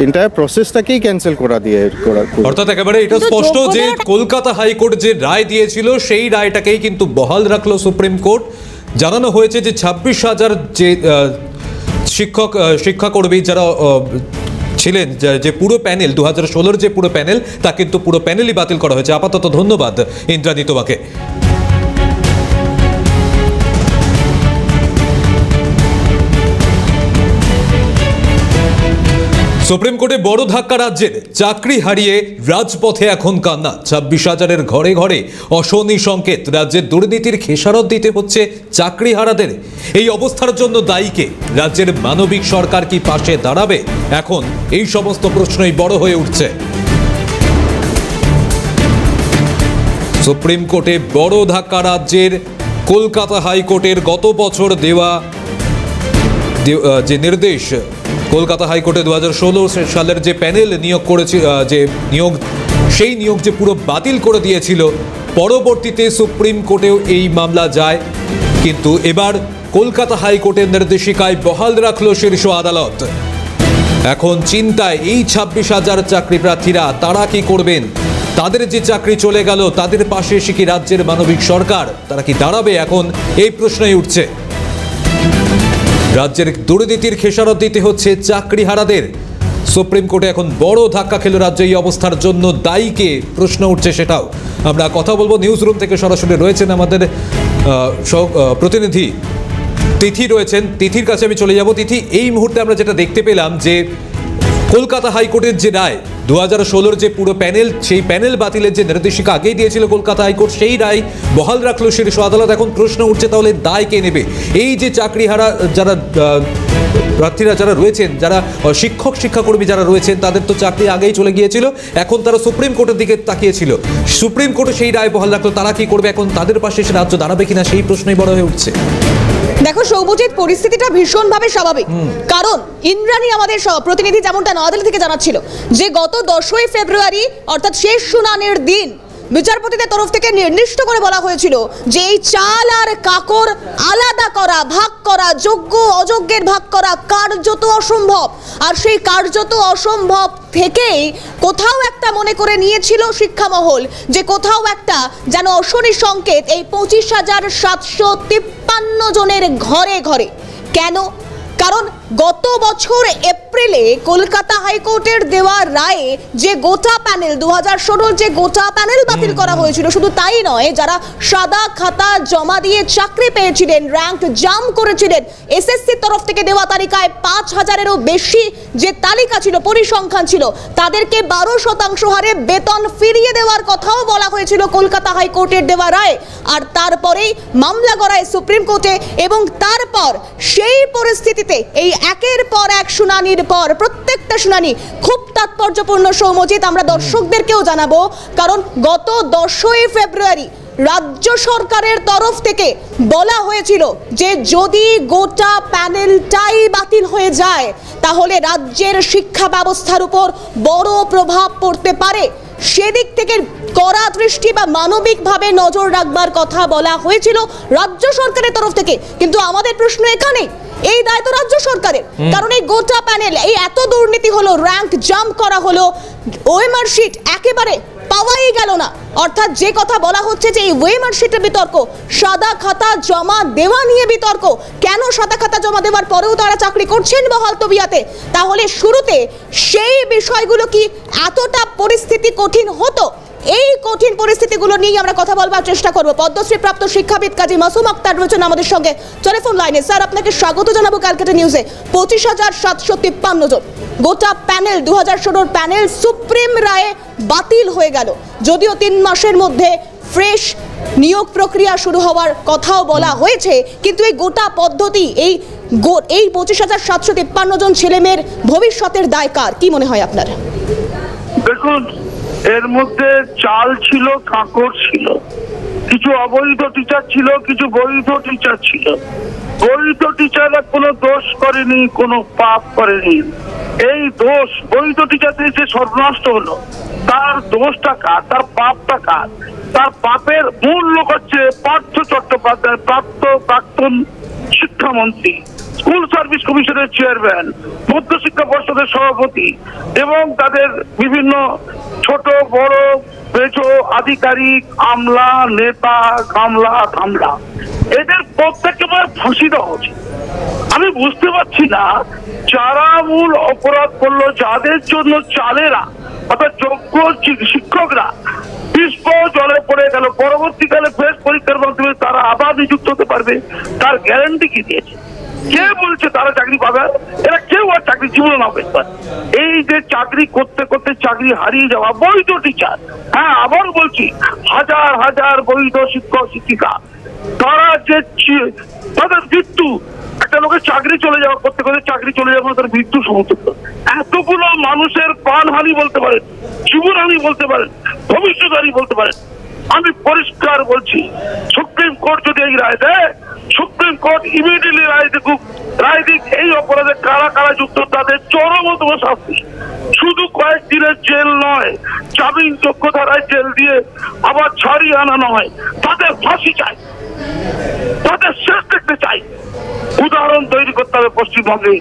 এন্টায়ার প্রসেসটাকেই ক্যান্সেল অর্থাৎ একেবারে এটা স্পষ্ট যে কলকাতা হাইকোর্ট যে রায় দিয়েছিল সেই রায়টাকেই কিন্তু বহাল রাখলো সুপ্রিম কোর্ট। জানানো হয়েছে যে 26,000 যে শিক্ষাকর্মী যারা ছিলেন, যে পুরো প্যানেল 2016 যে পুরো প্যানেল, তা কিন্তু পুরো প্যানেলই বাতিল করা হয়েছে। আপাতত ধন্যবাদ ইন্দ্রাণী তোমাকে। সুপ্রিম কোর্টে বড় ধাক্কা রাজ্যের, চাকরি হারিয়ে রাজপথে এখন কান্না। 26,000-এর ঘরে ঘরে অশনি সংকেত। রাজ্যের দুর্নীতির খেসারত দিতে হচ্ছে চাকরি হারাদের। এই অবস্থার জন্য দায়ীকে রাজ্যের মানবিক সরকার কি পাশে দাঁড়াবে? এখন এই সমস্ত প্রশ্নই বড় হয়ে উঠছে। সুপ্রিম কোর্টে বড় ধাক্কা রাজ্যের। কলকাতা হাইকোর্টের গত বছর দেওয়া যে নির্দেশ, কলকাতা হাইকোর্টে 2016 সালের যে প্যানেল নিয়োগ করেছিল, সেই নিয়োগ যে পুরো বাতিল করে দিয়েছিল। পরবর্তীতে সুপ্রিম কোর্টেও এই মামলা যায়, কিন্তু এবার কলকাতা হাইকোর্টের নির্দেশিকায় বহাল রাখল শীর্ষ আদালত। এখন চিন্তায় এই 26,000 চাকরি প্রার্থীরা, তারা কি করবেন? তাদের যে চাকরি চলে গেল, তাদের পাশে এসে কি রাজ্যের মানবিক সরকার, তারা কি দাঁড়াবে? এখন এই প্রশ্নই উঠছে। রাজ্যের দুর্নীতির খেসারত দিতে হচ্ছে চাকরি হারাদের। সুপ্রিম কোর্টে এখন বড় ধাক্কা খেল রাজ্য। এই অবস্থার জন্য দায়ীকে প্রশ্ন উঠছে, সেটাও আমরা কথা বলবো। নিউজ রুম থেকে সরাসরি রয়েছেন আমাদের প্রতিনিধি তিথি রয়েছেন। তিথির কাছে আমি চলে যাব। তিথি, এই মুহূর্তে আমরা যেটা দেখতে পেলাম যে কলকাতা হাইকোর্টের যে রায়, 2016 যে পুরো প্যানেল, সেই প্যানেল বাতিলের যে নির্দেশিকা আগেই দিয়েছিল কলকাতা হাইকোর্ট, সেই রায় বহাল রাখলো শীর্ষ আদালত। এখন প্রশ্ন উঠছে, তাহলে দায় কে নেবে? এই যে চাকরিহারা যারা প্রার্থীরা যারা রয়েছেন, যারা শিক্ষাকর্মী যারা রয়েছেন, তাদের তো চাকরি আগেই চলে গিয়েছিল। এখন তারা সুপ্রিম কোর্টের দিকে তাকিয়েছিল, সুপ্রিম কোর্টে সেই রায় বহাল রাখলো। তারা কি করবে? এখন তাদের পাশে এসে রাজ্য দাঁড়াবে কিনা, সেই প্রশ্নই বড় হয়ে উঠছে। দেখো সৌমজিৎ, পরিস্থিতিটা ভীষণভাবে স্বাভাবিক। কারণ ইন্দ্রাণী আমাদের প্রতিনিধি যেমনটা নয়াদিল্লি থেকে জানাচ্ছিল যে গত 10ই ফেব্রুয়ারি অর্থাৎ শেষ শুনানির দিন বিচারপতিদের তরফ থেকে নির্দিষ্ট করে বলা হয়েছিল যে এই চাল আর কাকর আলাদা করা, ভাগ করা, যোগ্য অযোগ্যের ভাগ করা কার্যত অসম্ভব। আর সেই কার্যত অসম্ভব থেকেই কোথাও একটা মনে করে নিয়েছিল শিক্ষামহল যে কোথাও একটা যেন অশনি সংকেত এই 25,753 জনের ঘরে ঘরে। কেন? কারণ গত বছর এপ্রিলে কলকাতা হাইকোর্টের দেওয়া রায়ে যে গোটা প্যানেল 2016 যে গোটা প্যানেল বাতিল করা হয়েছিল, শুধু তাই নয়, যারা সাদা খাতা জমা দিয়ে চাকরি পেয়েছিলেন, র্যাঙ্ক জাম্প করেছিলেন, এসএসসির তরফ থেকে দেওয়া তালিকায় 5,000-এরও বেশি যে তালিকা ছিল, পরিসংখ্যান ছিল, তাদেরকে 12% হারে বেতন ফিরিয়ে দেওয়ার কথাও বলা হয়েছিল কলকাতা হাইকোর্টের দেওয়া রায়। আর তারপরেই মামলা গড়ায় সুপ্রিম কোর্টে এবং তারপর সেই পরিস্থিতিতে এই একের পর এক শুনানির পর প্রত্যেকটা শুনানি খুব তাৎপর্যপূর্ণ সৌমজিৎ, আমরা দর্শকদেরকেও জানাবো। কারণ গত 10ই ফেব্রুয়ারি রাজ্য সরকারের তরফ থেকে বলা হয়েছিল যে যদি গোটা প্যানেলটাই বাতিল হয়ে যায় তাহলে রাজ্যের শিক্ষা ব্যবস্থার উপর বড় প্রভাব পড়তে পারে। সেদিক থেকে কড়া দৃষ্টি বা মানবিকভাবে নজর রাখবার কথা বলা হয়েছিল রাজ্য সরকারের তরফ থেকে। কিন্তু আমাদের প্রশ্ন এখানে, এই দায় তো রাজ্য সরকারের। কারণ এই গোটা প্যানেল, এই এত দুর্নীতি হলো, র্যাঙ্ক জাম্প করা হলো, ওএমআর শিট একেবারে পাওয়াই গেল না। অর্থাৎ যে কথা বলা হচ্ছে যে এই ওএমআর শিটের বিতর্ক, সাদা খাতা জমা দেওয়া নিয়ে বিতর্ক, কেন সাদা খাতা জমা দেওয়ার পরেও তারা চাকরি করছেন বহাল তবিয়াতে? তাহলে শুরুতে সেই বিষয়গুলো কি এতটা পরিস্থিতি কঠিন হতো? এই কঠিন পরিস্থিতিগুলো নিয়ে আমরা কথা বলবার চেষ্টা করব। পদ্মশ্রী প্রাপ্ত শিক্ষাবিদ কাজী মাসুম আক্তার রয়েছেন আমাদের সঙ্গে টেলিফোন লাইনে। স্যার, আপনাকে স্বাগত জানাবো ক্যালকাটা নিউজে। 25,753 জন গোটা প্যানেল, 2016 প্যানেল সুপ্রিম রায়ে বাতিল হয়ে গেল। যদিও 3 মাসের মধ্যে ফ্রেশ নিয়োগ প্রক্রিয়া শুরু হওয়ার কথাও বলা হয়েছে, কিন্তু এই গোটা পদ্ধতি, এই 25,753 জন ছেলেমেয়ের ভবিষ্যতের দায় কার? কি মনে হয় আপনার? দেখুন, এর মধ্যে চাল ছিল, কাকড় ছিল, কিছু অবৈধ টিচার ছিল, কিছু বৈধ টিচার ছিল। বৈধ টিচাররা কোনো দোষ করেনি, কোনো পাপ করেনি। এই দোষ বৈধ টিচারদের যে সর্বনষ্ট হলো, তার দোষটা কার, তার পাপটা কার? তার বাপের মূল লোক হচ্ছে পার্থ চট্টোপাধ্যায়, প্রাক্তন শিক্ষামন্ত্রী, স্কুল সার্ভিস কমিশনের চেয়ারম্যান, মধ্যশিক্ষা পর্ষদের সভাপতি এবং তাদের বিভিন্ন ছোট বড় মেজো আধিকারিক, আমলা, নেতা, কামলা, এদের প্রত্যেককে ফাঁসি দেওয়া উচিত। আমি বুঝতে পারছি না যারা মূল অপরাধ করলো, যাদের জন্য চালেরা অর্থাৎ যোগ্য শিক্ষকরা জলে পড়ে গেল, পরবর্তীকালে ফেস পরীক্ষার মাধ্যমে তারা আবার নিযুক্ত হতে পারবে, তার গ্যারান্টি কি দিয়েছে? কে বলছে তারা চাকরি পাবে? এরা কেউ আর চাকরি জীবনে না পেতে পারে। এই যে চাকরি করতে করতে চাকরি হারিয়ে যাওয়া, বৈধ টিচার, হ্যাঁ আবার বলছি, হাজার হাজার বৈধ শিক্ষক শিক্ষিকা, তারা যে তাদের মৃত্যু, একটা লোকের চাকরি চলে যাওয়া, করতে করতে চাকরি চলে যাওয়া তার মৃত্যু সমতুল্য। এতগুলো মানুষের প্রাণহানি বলতে পারেন, জীবনহানি বলতে পারেন, ভবিষ্যৎহানি বলতে পারেন। আমি পরিষ্কার বলছি, সুপ্রিম কোর্ট যদি এই রায় দেয়, সুপ্রিম কোর্ট ইমিডিয়েটলি রায় দিক এই অপরাধে কারা কারা যুক্ত তাদের চরমতম শাস্তি। শুধু কয়েকদিনের জেল নয়, জামিনযোগ্য ধারায় জেল দিয়ে আবার ছাড়িয়ে আনা নয়, তাদের ফাঁসি চাই, তাদের শেষ দেখতে চাই। উদাহরণ তৈরি করতে হবে পশ্চিমবঙ্গে।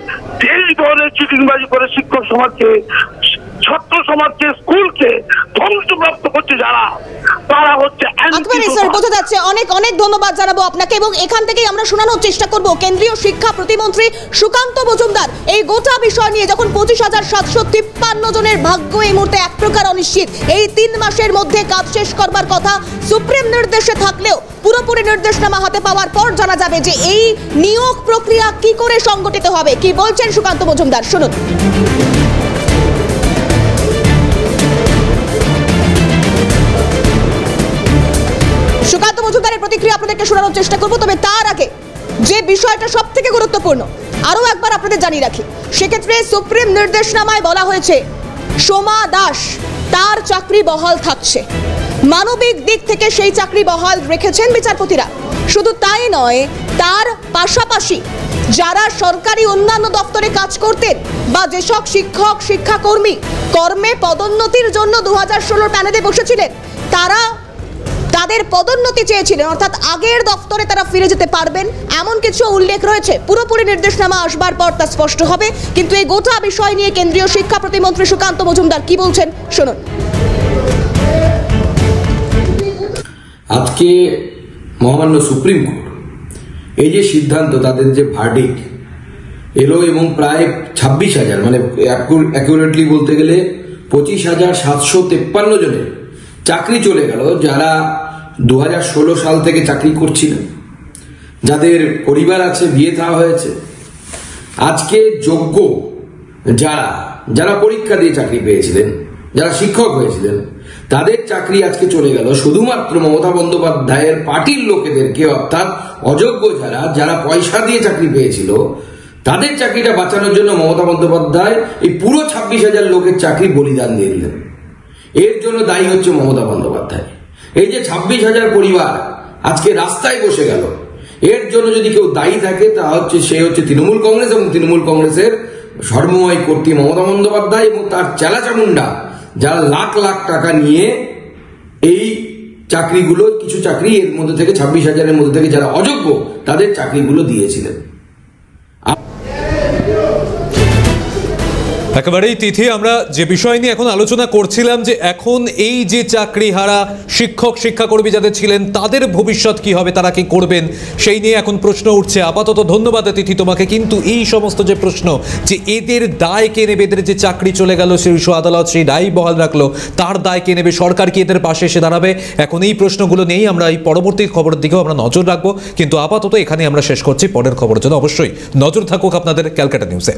এই ধরনের চিটিংবাজি করে শিক্ষক সমাজকে, ছাত্র সমাজকে, স্কুলকে ধ্বংসপ্রাপ্ত করছে যারা, তারা হচ্ছে বোঝা যাচ্ছে। অনেক অনেক ধন্যবাদ জানাবো আপনাকে এবং এখান থেকেই আমরা শোনানোর চেষ্টা করব কেন্দ্রীয় শিক্ষা প্রতিমন্ত্রী সুকান্ত মজুমদার এই গোটা বিষয় নিয়ে। যখন 25,753 জনের ভাগ্য এই মুহূর্তে এক প্রকার অনিশ্চিত, এই 3 মাসের মধ্যে কাজ শেষ করবার কথা সুপ্রিম নির্দেশে থাকলেও পুরোপুরি নির্দেশনামা হাতে পাওয়ার পর জানা যাবে যে এই নিয়োগ প্রক্রিয়া কি করে সংগঠিত হবে। কি বলছেন সুকান্ত মজুমদার, শুনুন। সুকান্ত মজুমদারের প্রতিক্রিয়া আপনাদেরকে শোনানোর চেষ্টা করবো, তবে তার আগে যে বিষয়টা সব থেকে গুরুত্বপূর্ণ আরো একবার আপনাদের জানিয়ে রাখি। সেক্ষেত্রে সুপ্রিম নির্দেশনামায় বলা হয়েছে সোমা দাস তার চাকরি বহাল থাকছে, মানবিক দিক থেকে সেই চাকরি বহাল রেখেছেন বিচারপতিরা। শুধু তাই নয়, তার পাশাপাশি যারা সরকারি অন্যান্য দপ্তরে কাজ করতেন বা যেসব শিক্ষক শিক্ষাকর্মী কর্মে পদোন্নতির জন্য 2016 প্যানেলে বসেছিলেন, তাদের পদোন্নতি চেয়েছিলেন, অর্থাৎ আগের দপ্তরে তারা ফিরে যেতে পারবেন, এমন কিছু উল্লেখ রয়েছে। পুরোপুরি নির্দেশনামা আসবার পর তা স্পষ্ট হবে। কিন্তু এই গোটা বিষয় নিয়ে কেন্দ্রীয় শিক্ষা প্রতিমন্ত্রী সুকান্ত মজুমদার কি বলছেন শুনুন। আজকে মহামান্য সুপ্রিম কোর্ট এই যে সিদ্ধান্ত, তাদের যে ভার্ডিক্ট এলো এবং প্রায় 26,000 মানে অ্যাকুরেটলি বলতে গেলে 25,753 জনের চাকরি চলে গেল, যারা 2016 সাল থেকে চাকরি করছিলেন, যাদের পরিবার আছে, বিয়ে দেওয়া হয়েছে। আজকে যোগ্য যারা পরীক্ষা দিয়ে চাকরি পেয়েছিলেন, যারা শিক্ষক হয়েছিলেন, তাদের চাকরি আজকে চলে গেল শুধুমাত্র মমতা বন্দ্যোপাধ্যায়ের পার্টির লোকেদেরকে, অর্থাৎ অযোগ্য যারা পয়সা দিয়ে চাকরি পেয়েছিল, তাদের চাকরিটা বাঁচানোর জন্য মমতা বন্দ্যোপাধ্যায় এই পুরো 26,000 লোকের চাকরি বলিদান দিয়ে দিলেন। এর জন্য দায়ী হচ্ছে মমতা বন্দ্যোপাধ্যায়। এই যে 26,000 পরিবার আজকে রাস্তায় বসে গেল, এর জন্য যদি কেউ দায়ী থাকে তা হচ্ছে সে হচ্ছে তৃণমূল কংগ্রেস এবং তৃণমূল কংগ্রেসের সর্বময় কর্ত্রী মমতা বন্দ্যোপাধ্যায় এবং তার চেলাচামুন্ডা, যারা লাখ লাখ টাকা নিয়ে এই চাকরিগুলো, কিছু চাকরি এর মধ্যে থেকে 26,000-এর মধ্যে থেকে যারা অযোগ্য তাদের চাকরিগুলো দিয়েছিলেন। একেবারেই তিথি, আমরা যে বিষয় নিয়ে এখন আলোচনা করছিলাম যে এখন এই যে চাকরি হারা শিক্ষক শিক্ষাকর্মী যাদের ছিলেন তাদের ভবিষ্যৎ কি হবে, তারা কি করবেন, সেই নিয়ে এখন প্রশ্ন উঠছে। আপাতত ধন্যবাদ তিথি তোমাকে। কিন্তু এই সমস্ত যে প্রশ্ন যে এদের দায় কে নেবে, এদের যে চাকরি চলে গেল শীর্ষ আদালত সেই দায় বহাল রাখলো, তার দায় কে নেবে, সরকার কি এদের পাশে এসে দাঁড়াবে, এখন এই প্রশ্নগুলো নিয়েই আমরা এই পরবর্তী খবরের দিকেও আমরা নজর রাখবো। কিন্তু আপাতত এখানে আমরা শেষ করছি। পরের খবরের জন্য অবশ্যই নজর থাকুক আপনাদের ক্যালকাটা নিউজে।